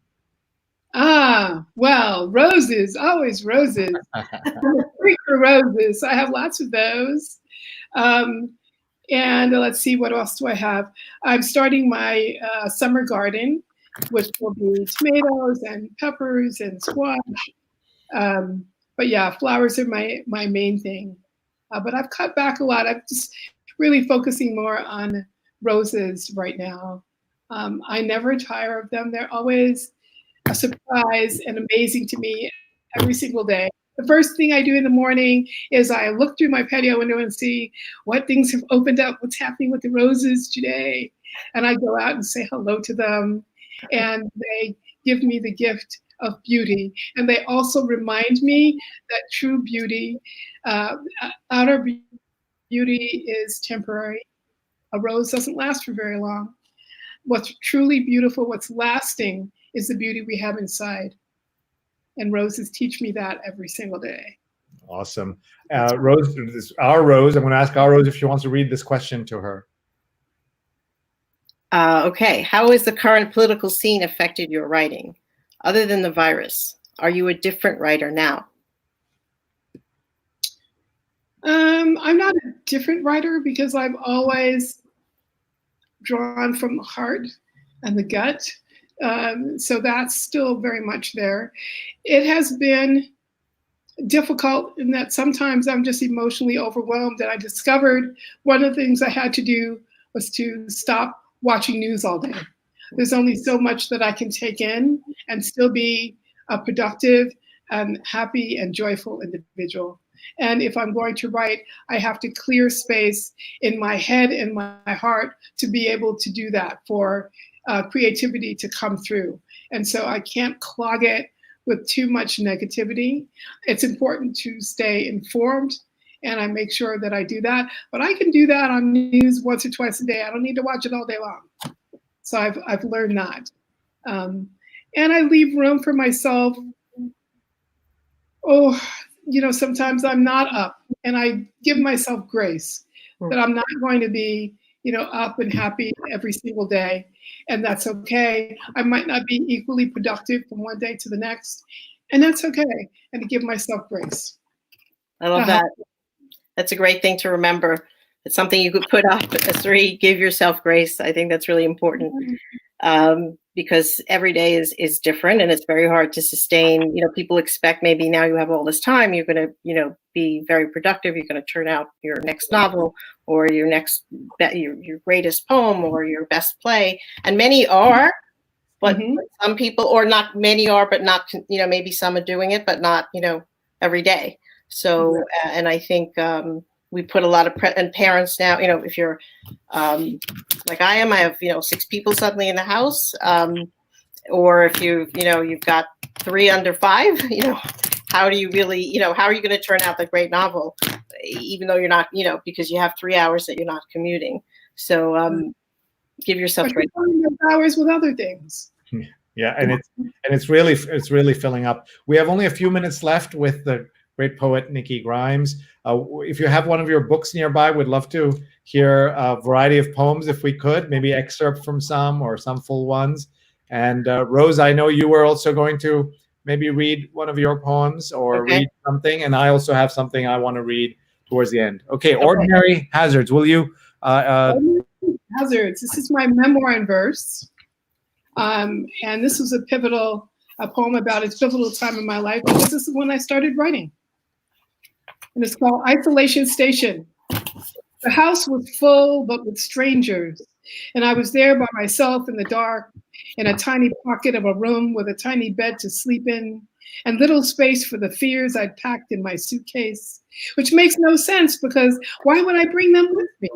Well, roses, always roses. I'm a freak for roses. I have lots of those. And let's see, what else do I have? I'm starting my summer garden, which will be tomatoes and peppers and squash. But yeah, flowers are my main thing. But I've cut back a lot. I'm just really focusing more on roses right now. I never tire of them. They're always a surprise and amazing to me every single day. The first thing I do in the morning is I look through my patio window and see what things have opened up, what's happening with the roses today. And I go out and say hello to them. And they give me the gift of beauty. And they also remind me that true beauty, outer beauty is temporary. A rose doesn't last for very long. What's truly beautiful, what's lasting, is the beauty we have inside. And roses teach me that every single day. Awesome. Rose, our Rose, I'm going to ask our Rose if she wants to read this question to her. Okay. How has the current political scene affected your writing? Other than the virus, are you a different writer now? I'm not a different writer because I've always drawn from the heart and the gut. So that's still very much there. It has been difficult in that sometimes I'm just emotionally overwhelmed. And I discovered one of the things I had to do was to stop watching news all day. There's only so much that I can take in and still be a productive and happy and joyful individual. And if I'm going to write, I have to clear space in my head and my heart to be able to do that, for creativity to come through. And so I can't clog it with too much negativity. It's important to stay informed, and I make sure that I do that. But I can do that on news once or twice a day. I don't need to watch it all day long. So I've learned that. And I leave room for myself. Sometimes I'm not up, and I give myself grace that I'm not going to be, up and happy every single day. And that's okay. I might not be equally productive from one day to the next, and that's okay. And to give myself grace. I love that. That's a great thing to remember. It's something you could put up, Sree, give yourself grace. I think that's really important. Because every day is different, and it's very hard to sustain. People expect maybe now you have all this time, you're going to, be very productive. You're going to turn out your next novel or your next, your greatest poem or your best play. And many are, but some people, or not many are, but not, maybe some are doing it, but not, every day. So, and I think, we put a lot of and parents now, if you're like I am, I have, 6 people suddenly in the house. Or if you've got 3 under 5, how do you really, how are you going to turn out the great novel, even though you're not, because you have 3 hours that you're not commuting. So give yourself great hours with other things. Yeah, and it's really filling up. We have only a few minutes left with the great poet Nikki Grimes. If you have one of your books nearby, we'd love to hear a variety of poems if we could, maybe excerpt from some or some full ones. And Rose, I know you were also going to maybe read one of your poems or read something, and I also have something I want to read towards the end. Okay, Ordinary Hazards. Will you? Hazards. This is my memoir in verse. And this was a poem about its pivotal time in my life, because this is when I started writing. And it's called Isolation Station. The house was full, but with strangers. And I was there by myself in the dark, in a tiny pocket of a room with a tiny bed to sleep in, and little space for the fears I'd packed in my suitcase, which makes no sense, because why would I bring them with me?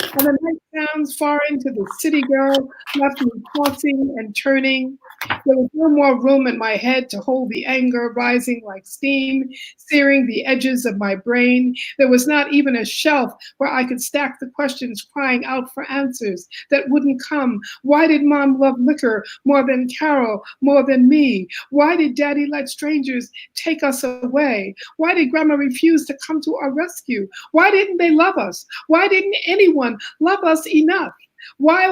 And the night sounds far into the city, girl, left me tossing and turning. There was no more room in my head to hold the anger rising like steam, searing the edges of my brain. There was not even a shelf where I could stack the questions crying out for answers that wouldn't come. Why did Mom love liquor more than Carol, more than me? Why did Daddy let strangers take us away? Why did Grandma refuse to come to our rescue? Why didn't they love us? Why didn't anyone love us enough? Why?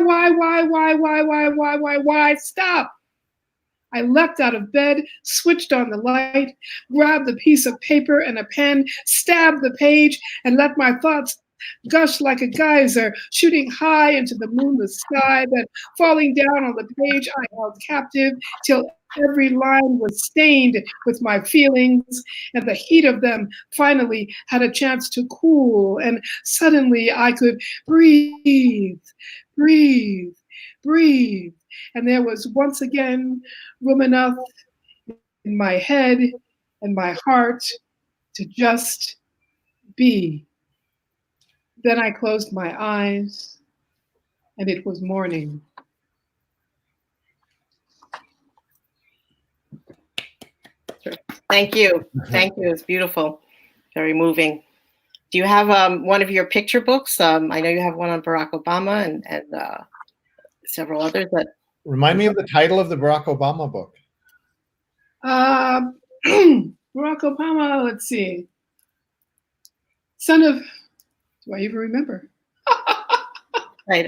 Stop! I leapt out of bed, switched on the light, grabbed a piece of paper and a pen, stabbed the page, and let my thoughts gush like a geyser, shooting high into the moonless sky, then falling down on the page I held captive till every line was stained with my feelings, and the heat of them finally had a chance to cool, and suddenly I could breathe, breathe, breathe. And there was once again room enough in my head and my heart to just be. Then I closed my eyes, and it was morning. Thank you. Thank you. It's beautiful. Very moving. Do you have one of your picture books? I know you have one on Barack Obama and several others. That Remind me of the title of the Barack Obama book. Barack Obama, let's see. Son of, do I even remember? right.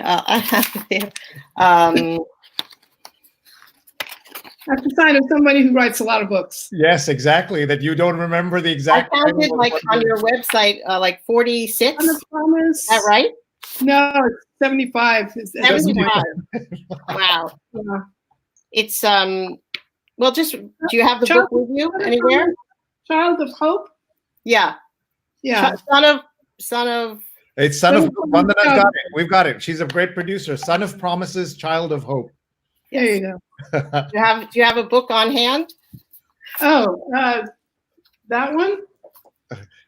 That's the sign of somebody who writes a lot of books. Yes, exactly. That you don't remember the exact. I found it like on your website, like 46. Son of Promise. Is that right? No, it's 75. 75. Wow. Yeah. It's well, just do you have the book with you anywhere? Child of Hope. Yeah. Yeah. Son of. It's Son of Vandana's got it. We've got it. She's a great producer. Son of Promises, Child of Hope. There you go. Do you have a book on hand? Oh, that one?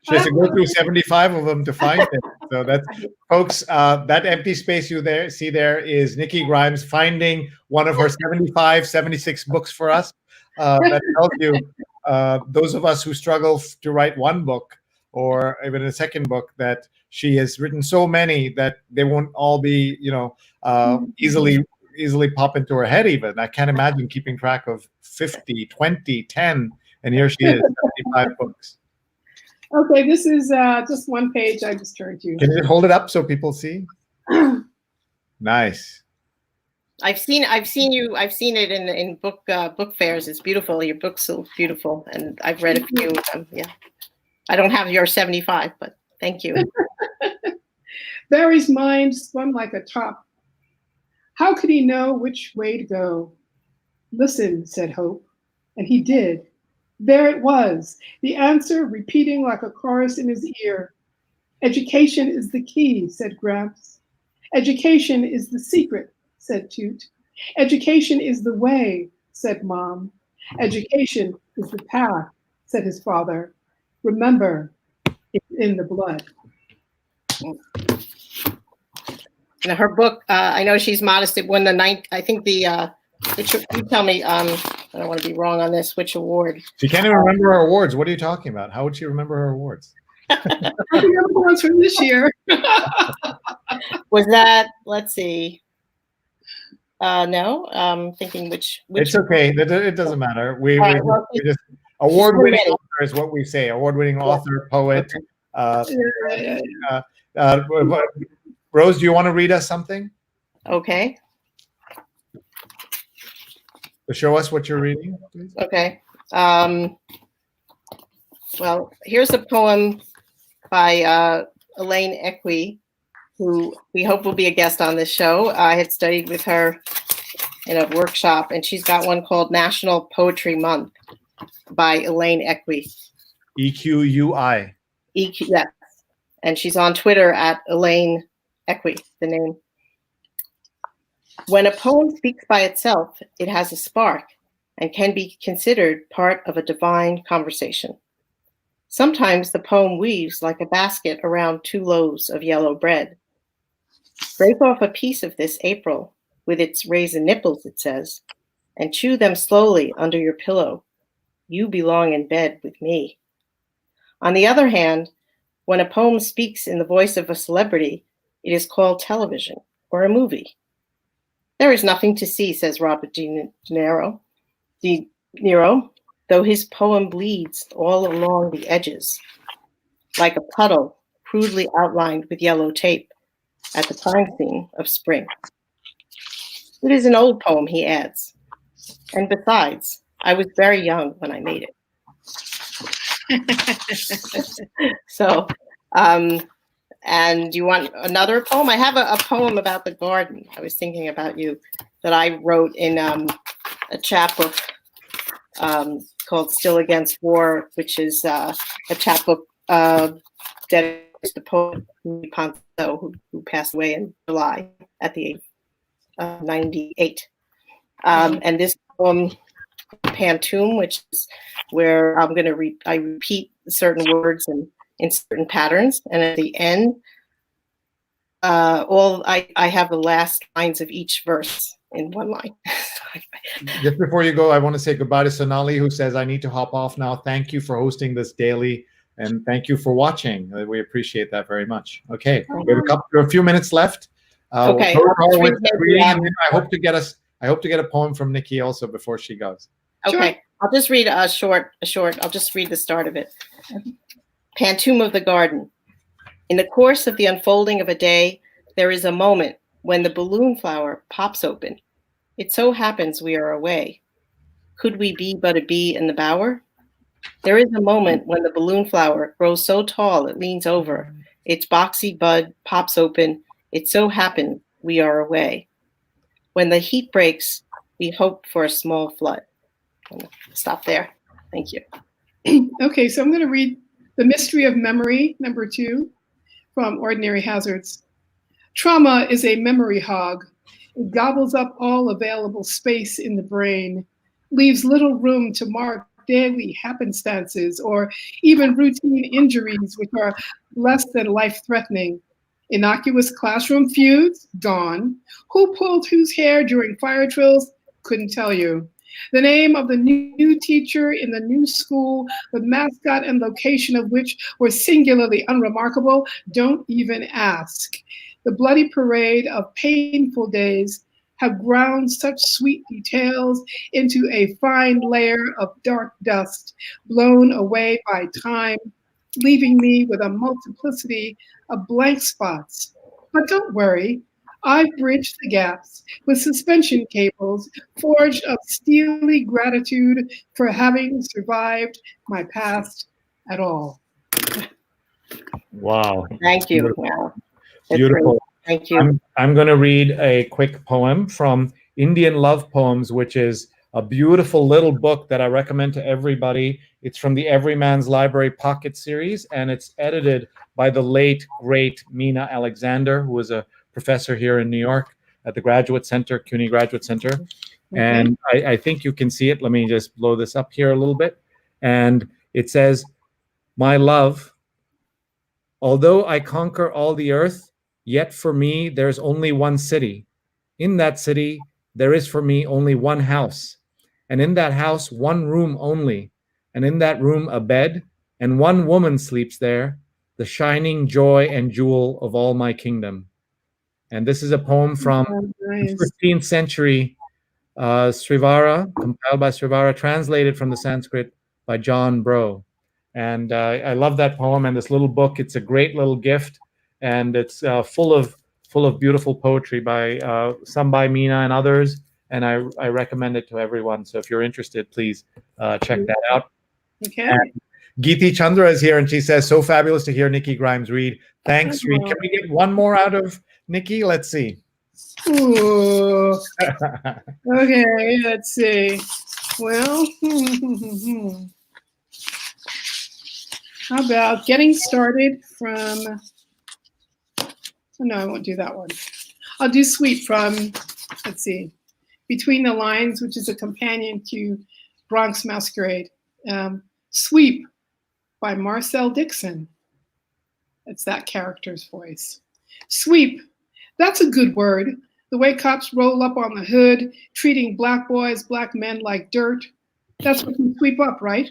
She has to go through 75 of them to find it. So that's, folks, that empty space you see there is Nikki Grimes finding one of her 75, 76 books for us. That tells you, those of us who struggle to write one book or even a second book, that she has written so many that they won't all be, easily pop into her head even. I can't imagine keeping track of 50, 20, 10, and here she is, 75 books. Okay, this is just one page I just turned to. Can you hold it up so people see? Nice. I've seen it in book fairs. It's beautiful. Your book's so beautiful, and I've read a few of them. Yeah, I don't have your 75, but thank you. Barry's mind spun like a top. How could he know which way to go? Listen, said Hope, and he did. There it was, the answer repeating like a chorus in his ear. Education is the key, said Gramps. Education is the secret, said Toot. Education is the way, said Mom. Education is the path, said his father. Remember, it's in the blood. Now her book, I know she's modest. It won the ninth. I think the you tell me. I don't want to be wrong on this. Which award? She can't even remember her awards. What are you talking about? How would she remember her awards? I remember the ones from this year. Was that? Let's see. No, I'm thinking which. It's okay. It doesn't matter. We just award-winning author is what we say. Award-winning author, poet. Rose, do you want to read us something? Okay. Show us what you're reading, please. Okay. Well, here's a poem by Elaine Equi, who we hope will be a guest on this show. I had studied with her in a workshop, and she's got one called National Poetry Month by Elaine Equi. EQUI. EQ, yes. And she's on Twitter at Elaine Equi, the name. When a poem speaks by itself, it has a spark and can be considered part of a divine conversation. Sometimes the poem weaves like a basket around 2 loaves of yellow bread. Break off a piece of this April with its raisin nipples, it says, and chew them slowly under your pillow. You belong in bed with me. On the other hand, when a poem speaks in the voice of a celebrity, it is called television or a movie. There is nothing to see, says Robert De Niro, though his poem bleeds all along the edges, like a puddle crudely outlined with yellow tape. at the prime scene of spring. It is an old poem, he adds. And besides, I was very young when I made it. So, and you want another poem? I have a poem about the garden. I was thinking about you that I wrote in a chapbook called Still Against War, which is a chapbook dedicated to the poet Ponto, who passed away in July at the age of 98. And this poem, Pantoum, which is where I'm going to I repeat certain words in certain patterns, and at the end, I have the last lines of each verse in one line. Just before you go, I want to say goodbye to Sonali, who says, I need to hop off now. Thank you for hosting this daily, and thank you for watching. We appreciate that very much. Okay, we have a few minutes left. Okay. I hope to get a poem from Nikki also before she goes. Okay, Sure. I'll just read a short. I'll just read the start of it. Pantoum of the garden. In the course of the unfolding of a day, there is a moment when the balloon flower pops open. It so happens we are away. Could we be but a bee in the bower? There is a moment when the balloon flower grows so tall it leans over. Its boxy bud pops open. It so happens we are away. When the heat breaks, we hope for a small flood. I'm gonna stop there. Thank you. Okay, so I'm going to read The Mystery of Memory, number 2, from Ordinary Hazards. Trauma is a memory hog. It gobbles up all available space in the brain, leaves little room to mark daily happenstances or even routine injuries which are less than life-threatening. Innocuous classroom feuds, gone. Who pulled whose hair during fire drills? Couldn't tell you. The name of the new teacher in the new school, the mascot and location of which were singularly unremarkable, don't even ask. The bloody parade of painful days have ground such sweet details into a fine layer of dark dust, blown away by time, leaving me with a multiplicity of blank spots. But don't worry, I've bridged the gaps with suspension cables forged of steely gratitude for having survived my past at all. Wow. Thank you. Beautiful. Wow. That's Beautiful. great. Thank you. I'm going to read a quick poem from Indian Love Poems, which is a beautiful little book that I recommend to everybody. It's from the Everyman's Library Pocket Series, and it's edited by the late, great Mina Alexander, who was a professor here in New York at the Graduate Center, CUNY Graduate Center. Okay. And I think you can see it. Let me just blow this up here a little bit. And it says, "My love, although I conquer all the earth, yet for me there's only one city. In that city, there is for me only one house. And in that house, one room only. And in that room, a bed, and one woman sleeps there, the shining joy and jewel of all my kingdom." And this is a poem from Nice. 15th century Srivara, compiled by Srivara, translated from the Sanskrit by John Brough. And I love that poem and this little book. It's a great little gift, and it's full of beautiful poetry by some by Mina and others. And I recommend it to everyone. So if you're interested, please check that out. Okay. And Geeti Chandra is here, and she says, "So fabulous to hear Nikki Grimes read. Thanks, Sree. Can we get one more out of Nikki? Let's see." Ooh. Okay, let's see. Well, how about getting started from, no, I won't do that one. I'll do Sweep from, let's see, Between the Lines, which is a companion to Bronx Masquerade. Sweep by Marcel Dixon. It's that character's voice. Sweep, that's a good word. The way cops roll up on the hood, treating black boys, black men like dirt. That's what you sweep up, right?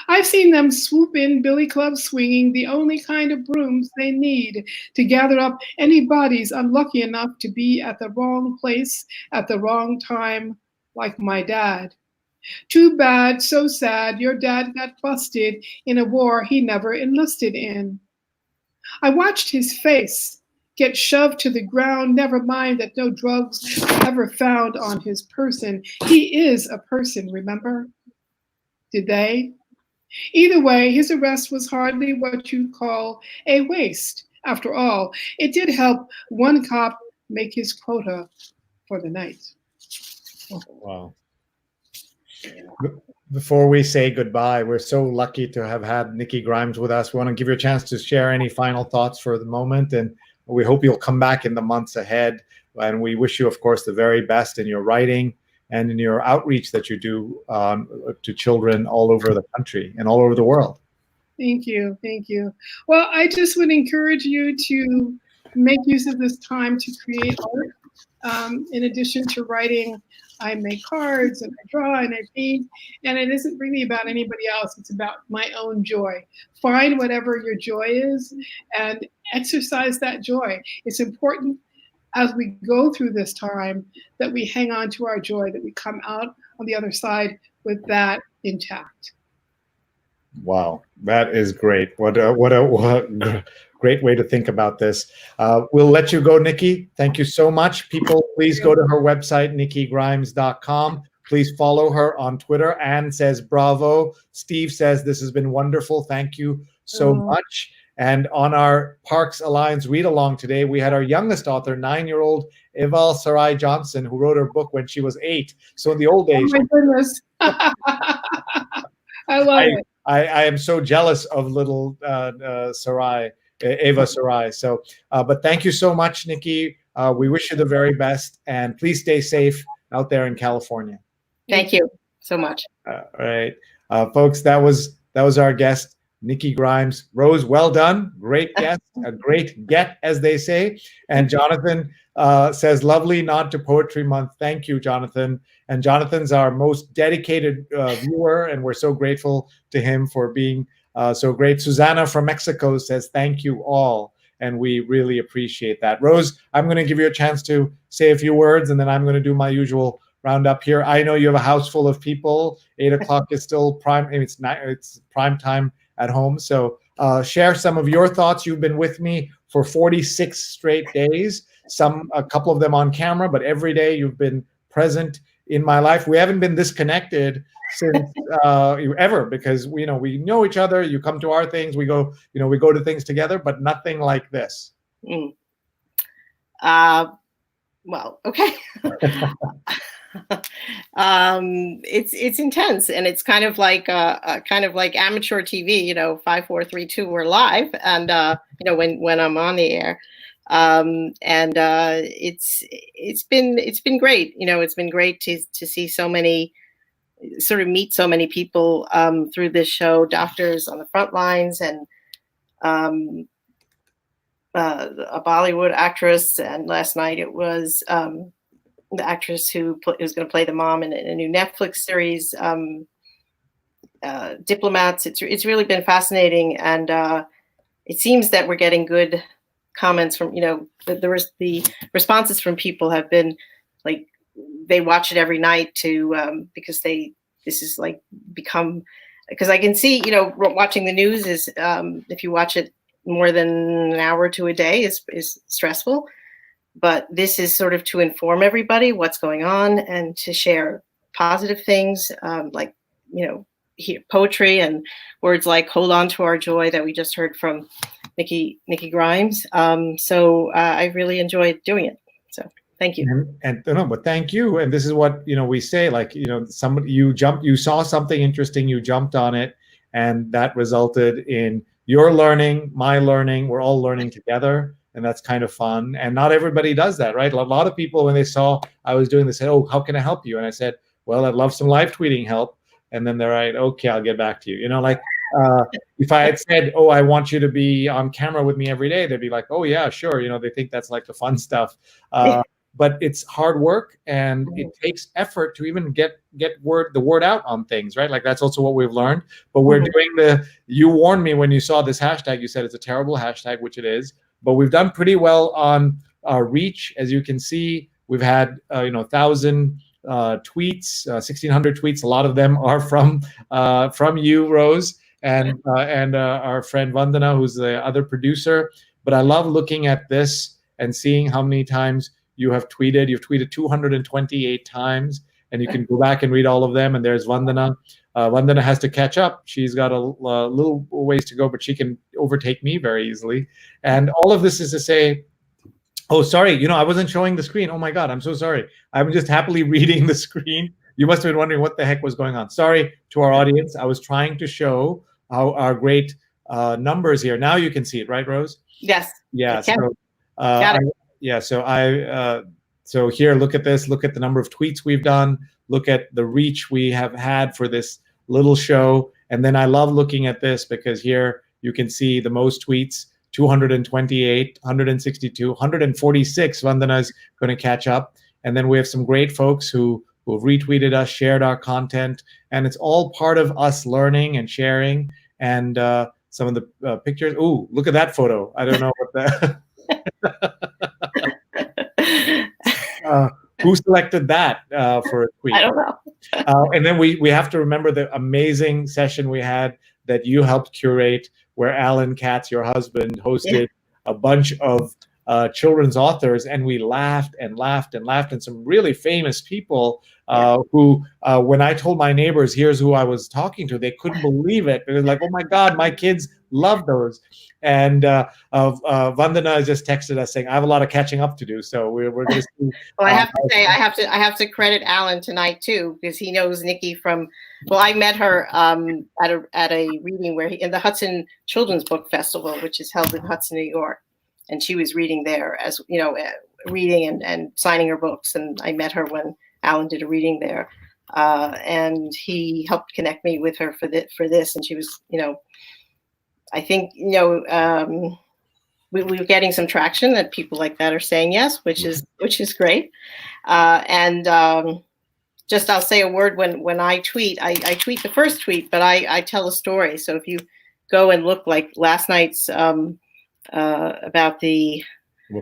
I've seen them swoop in billy clubs swinging, the only kind of brooms they need to gather up any bodies unlucky enough to be at the wrong place at the wrong time, like my dad. Too bad, so sad, your dad got busted in a war he never enlisted in. I watched his face get shoved to the ground. Never mind that no drugs were ever found on his person. He is a person, remember? Did they? Either way, his arrest was hardly what you'd call a waste. After all, it did help one cop make his quota for the night. Wow. Before we say goodbye, we're so lucky to have had Nikki Grimes with us. We want to give you a chance to share any final thoughts for the moment, and we hope you'll come back in the months ahead. And we wish you, of course, the very best in your writing and in your outreach that you do to children all over the country and all over the world. Thank you. Thank you. Well, I just would encourage you to make use of this time to create art. In addition to writing, I make cards and I draw and I paint, and it isn't really about anybody else. It's about my own joy. Find whatever your joy is and exercise that joy. It's important as we go through this time that we hang on to our joy, that we come out on the other side with that intact. Wow, that is great. What a great way to think about this. We'll let you go, Nikki. Thank you so much. People, please go to her website, nikkigrimes.com. Please follow her on Twitter. Anne says, bravo. Steve says, this has been wonderful. Thank you so much. And on our Parks Alliance read-along today, we had our youngest author, 9-year-old Eval Sarai Johnson, who wrote her book when she was 8. So in the old days... Oh, my goodness. I love it. I am so jealous of little Sarai, Eva Sarai. So, but thank you so much, Nikki. We wish you the very best, and please stay safe out there in California. Thank you so much. All right, folks, that was our guest, Nikki Grimes. Rose, well done. Great guest, a great get, as they say. And Jonathan says, lovely nod to Poetry Month. Thank you, Jonathan. And Jonathan's our most dedicated viewer, and we're so grateful to him for being so great. Susanna from Mexico says, thank you all, and we really appreciate that. Rose, I'm going to give you a chance to say a few words, and then I'm going to do my usual roundup here. I know you have a house full of people. 8 o'clock is still prime. It's prime time at home. So share some of your thoughts. You've been with me for 46 straight days, a couple of them on camera, but every day you've been present in my life. We haven't been disconnected since ever, because we know each other. You come to our things, we go to things together, but nothing like this. Well, okay. It's intense, and it's kind of like amateur TV. 5, 4, 3, 2. We're live, and when I'm on the air. It's been great. It's been great to see so many, sort of meet so many people through this show, doctors on the front lines, and a Bollywood actress. And last night it was the actress who is going to play the mom in a new Netflix series, Diplomats. It's really been fascinating, and it seems that we're getting good comments from, the responses from people have been like, they watch it every night because this is like become, because I can see, watching the news is, if you watch it more than an hour to a day is stressful, but this is sort of to inform everybody what's going on and to share positive things, poetry and words like "hold on to our joy" that we just heard from Nikki Grimes. So I really enjoyed doing it. So thank you. But thank you. And this is what we say. Somebody you saw something interesting, you jumped on it, and that resulted in your learning, my learning. We're all learning together, and that's kind of fun. And not everybody does that, right? A lot of people, when they saw I was doing this, said, "Oh, how can I help you?" And I said, "Well, I'd love some live tweeting help." And then they're like, "Okay, I'll get back to you." If I had said, "Oh, I want you to be on camera with me every day," they'd be like, "Oh yeah, sure." They think that's like the fun stuff. But it's hard work, and it takes effort to even get the word out on things, right? Like that's also what we've learned. But we're doing you warned me when you saw this hashtag. You said it's a terrible hashtag, which it is. But we've done pretty well on our reach. As you can see, we've had 1,000 tweets, 1,600 tweets. A lot of them are from you, Rose, and our friend Vandana, who's the other producer. But I love looking at this and seeing how many times you have tweeted. You've tweeted 228 times, and you can go back and read all of them. And there's Vandana. Vandana has to catch up. She's got a little ways to go, but she can overtake me very easily. And all of this is to say, oh, sorry, I wasn't showing the screen. Oh my God, I'm so sorry. I'm just happily reading the screen. You must have been wondering what the heck was going on. Sorry to our audience. I was trying to show our great numbers here. Now you can see it, right, Rose? Yes. Yeah. So, so here, look at this. Look at the number of tweets we've done. Look at the reach we have had for this little show. And then I love looking at this because here you can see the most tweets, 228, 162, 146. Vandana's going to catch up. And then we have some great folks who have retweeted us, shared our content. And it's all part of us learning and sharing. And some of the pictures. Ooh, look at that photo. I don't know what that. Who selected that for a tweet? I don't know. And then we have to remember the amazing session we had that you helped curate, where Alan Katz, your husband, hosted a bunch of children's authors, and we laughed and laughed and laughed, and some really famous people who, when I told my neighbors, here's who I was talking to, they couldn't believe it. They were like, oh my God, my kids love those. And Vandana just texted us saying, I have a lot of catching up to do. So we're just. Well, I have to say, I have to credit Alan tonight too, because he knows Nikki from. Well, I met her at a reading in the Hudson Children's Book Festival, which is held in Hudson, New York, and she was reading there as reading and signing her books. And I met her when Alan did a reading there, and he helped connect me with her for this. And she was, I think, we were getting some traction that people like that are saying yes, which is great. Just I'll say a word when I tweet. I tweet the first tweet, but I tell a story. So if you go and look, like last night's about the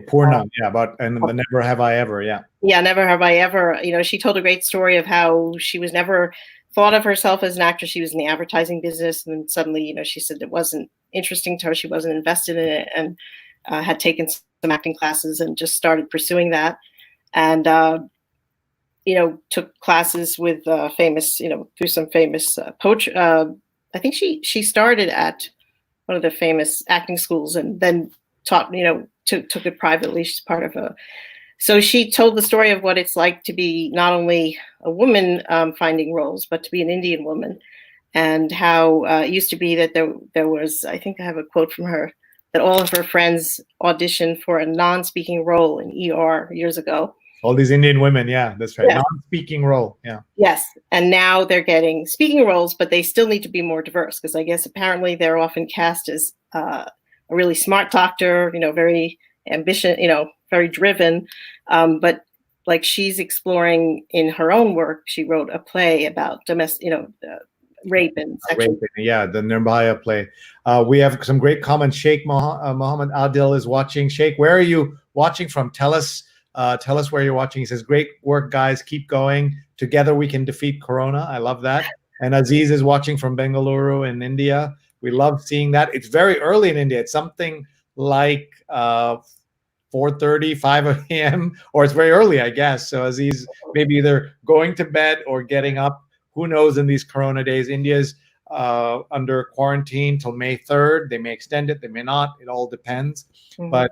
Purnam, about and the Never Have I Ever, Never Have I Ever. She told a great story of how she was never thought of herself as an actress. She was in the advertising business, and then suddenly, she said it wasn't interesting to her. She wasn't invested in it, and had taken some acting classes and just started pursuing that. And took classes with famous, through some famous poetry. I think she started at one of the famous acting schools and then taught, took it privately. She's part of so she told the story of what it's like to be not only a woman finding roles, but to be an Indian woman, and how it used to be that there was, I think I have a quote from her, that all of her friends auditioned for a non-speaking role in ER years ago. All these Indian women, that's right. Yeah. Non-speaking role, Yes, and now they're getting speaking roles, but they still need to be more diverse, because I guess apparently they're often cast as a really smart doctor, very ambitious, very driven. But like she's exploring in her own work, she wrote a play about domestic, rape and sexual. The Nirbhaya play. We have some great comments. Sheikh Mohammed Adil is watching. Sheikh, where are you watching from? Tell us where you're watching. He says, great work, guys. Keep going. Together we can defeat Corona. I love that. And Aziz is watching from Bengaluru in India. We love seeing that. It's very early in India. It's something like 4:30, 5 a.m. or it's very early, I guess. So Aziz maybe either going to bed or getting up. Who knows in these Corona days? India's under quarantine till May 3rd. They may extend it. They may not. It all depends. Mm-hmm. But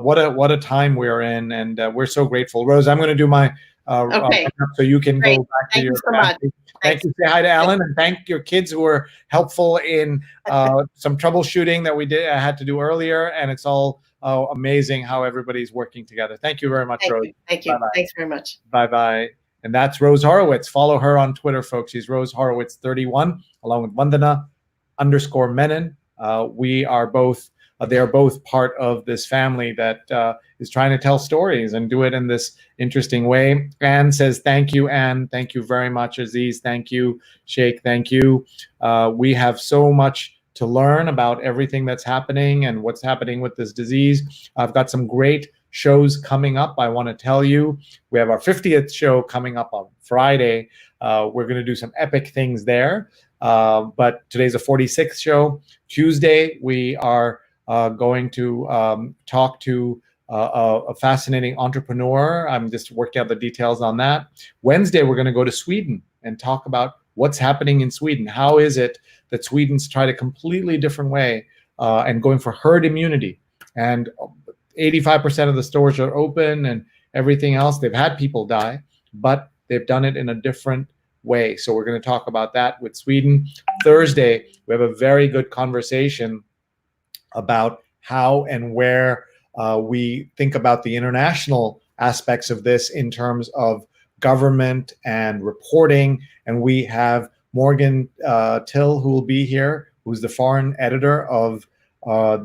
what a time we're in, and we're so grateful. Rose, I'm going to do my so you can go back to your. Thank you. Say hi to Alan, and thank your kids who were helpful in some troubleshooting that we had to do earlier. And it's all amazing how everybody's working together. Thank you very much, Rose. Thank you. Bye-bye. Thanks very much. Bye-bye. And that's Rose Horowitz. Follow her on Twitter, folks. She's Rose Horowitz 31, along with Vandana_Menon. We are both. They are both part of this family that is trying to tell stories and do it in this interesting way. Anne says, thank you, Anne. Thank you very much, Aziz. Thank you, Sheikh. Thank you. We have so much to learn about everything that's happening and what's happening with this disease. I've got some great shows coming up. I want to tell you, we have our 50th show coming up on Friday. We're going to do some epic things there. But today's a 46th show. Tuesday, we are going to talk to a fascinating entrepreneur. I'm just working out the details on that. Wednesday, we're going to go to Sweden and talk about what's happening in Sweden. How is it that Sweden's tried a completely different way and going for herd immunity? And 85% of the stores are open and everything else. They've had people die, but they've done it in a different way. So we're going to talk about that with Sweden. Thursday, we have a very good conversation about how and where we think about the international aspects of this in terms of government and reporting. And we have Morgan Till, who will be here, who's the foreign editor of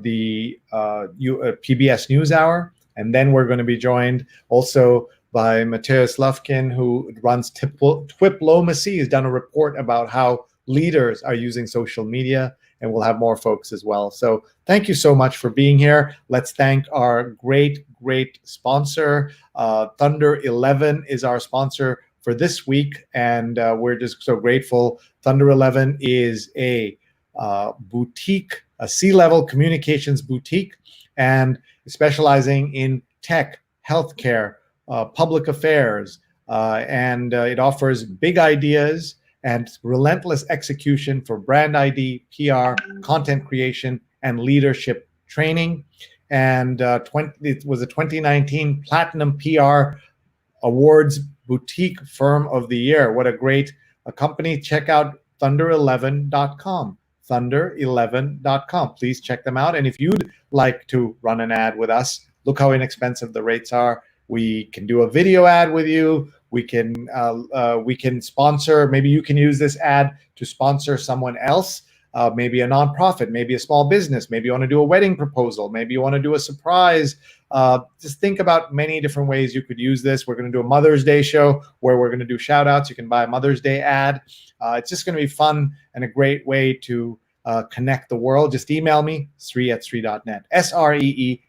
the PBS NewsHour. And then we're going to be joined also by Matthias Lufkin, who runs Twiplomacy. He's done a report about how leaders are using social media, and we'll have more folks as well. So thank you so much for being here. Let's thank our great sponsor. Thunder 11 is our sponsor for this week, and we're just so grateful. Thunder 11 is a boutique, a C-level communications boutique, and specializing in tech, healthcare, public affairs, and it offers big ideas and relentless execution for brand ID, PR, content creation, and leadership training. And it was a 2019 Platinum PR Awards Boutique Firm of the Year. What a great company. Check out thunder11.com. thunder11.com. Please check them out. And if you'd like to run an ad with us, look how inexpensive the rates are. We can do a video ad with you. We can sponsor. Maybe you can use this ad to sponsor someone else, maybe a nonprofit, maybe a small business. Maybe you want to do a wedding proposal. Maybe you want to do a surprise. Just think about many different ways you could use this. We're going to do a Mother's Day show where we're going to do shout outs. You can buy a Mother's Day ad. It's just going to be fun and a great way to connect the world. Just email me, sree@sree.net, SREE@SREE.net.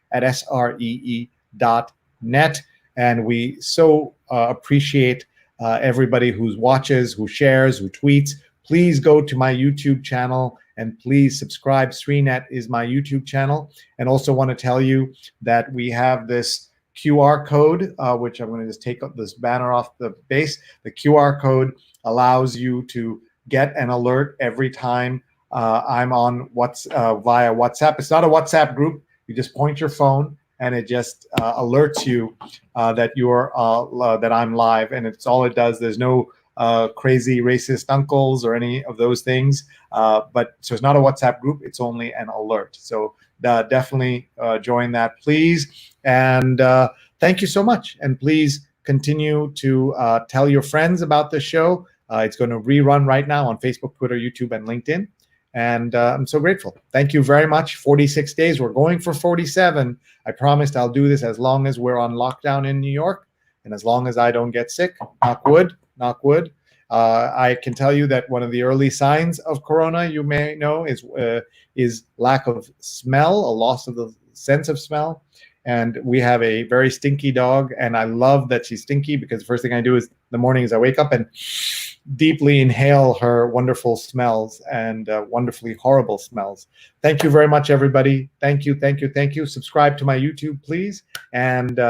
And we so appreciate everybody who watches, who shares, who tweets. Please go to my YouTube channel and please subscribe. SreeNet is my YouTube channel. And also want to tell you that we have this QR code, which I'm going to just take this banner off the base. The QR code allows you to get an alert every time I'm on via WhatsApp. It's not a WhatsApp group. You just point your phone and it just alerts you that that I'm live, and it's all it does. There's no crazy racist uncles or any of those things. So it's not a WhatsApp group. It's only an alert. So definitely join that, please. And thank you so much. And please continue to tell your friends about the show. It's going to rerun right now on Facebook, Twitter, YouTube, and LinkedIn. And I'm so grateful. Thank you very much. 46 days. We're going for 47. I promised I'll do this as long as we're on lockdown in New York and as long as I don't get sick. Knock wood, knock wood. I can tell you that one of the early signs of corona, you may know, is lack of smell, a loss of the sense of smell. And we have a very stinky dog, and I love that she's stinky because the first thing I do is in the morning is I wake up and deeply inhale her wonderful smells and wonderfully horrible smells. Thank you very much, everybody. Thank you, thank you, thank you. Subscribe to my YouTube, please. And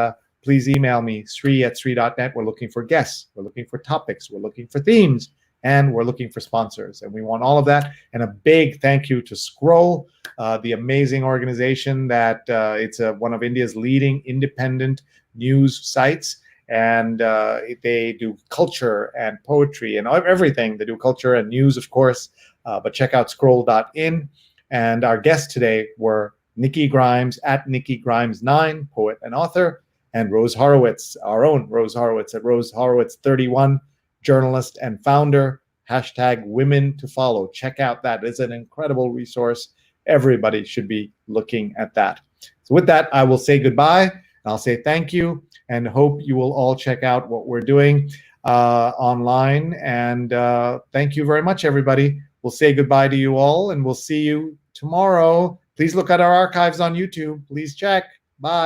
please email me, sree@sree.net. We're looking for guests. We're looking for topics. We're looking for themes. And we're looking for sponsors. And we want all of that. And a big thank you to Scroll, the amazing organization that it's one of India's leading independent news sites. And they do culture and poetry and everything. They do culture and news, of course. But check out Scroll.in. And our guests today were Nikki Grimes at Nikki Grimes9, poet and author, and Rose Horowitz, our own Rose Horowitz at Rose Horowitz 31, journalist and founder. #Women to Follow. Check out that. It's an incredible resource. Everybody should be looking at that. So with that, I will say goodbye. And I'll say thank you and hope you will all check out what we're doing online. And thank you very much, everybody. We'll say goodbye to you all, and we'll see you tomorrow. Please look at our archives on YouTube. Please check. Bye.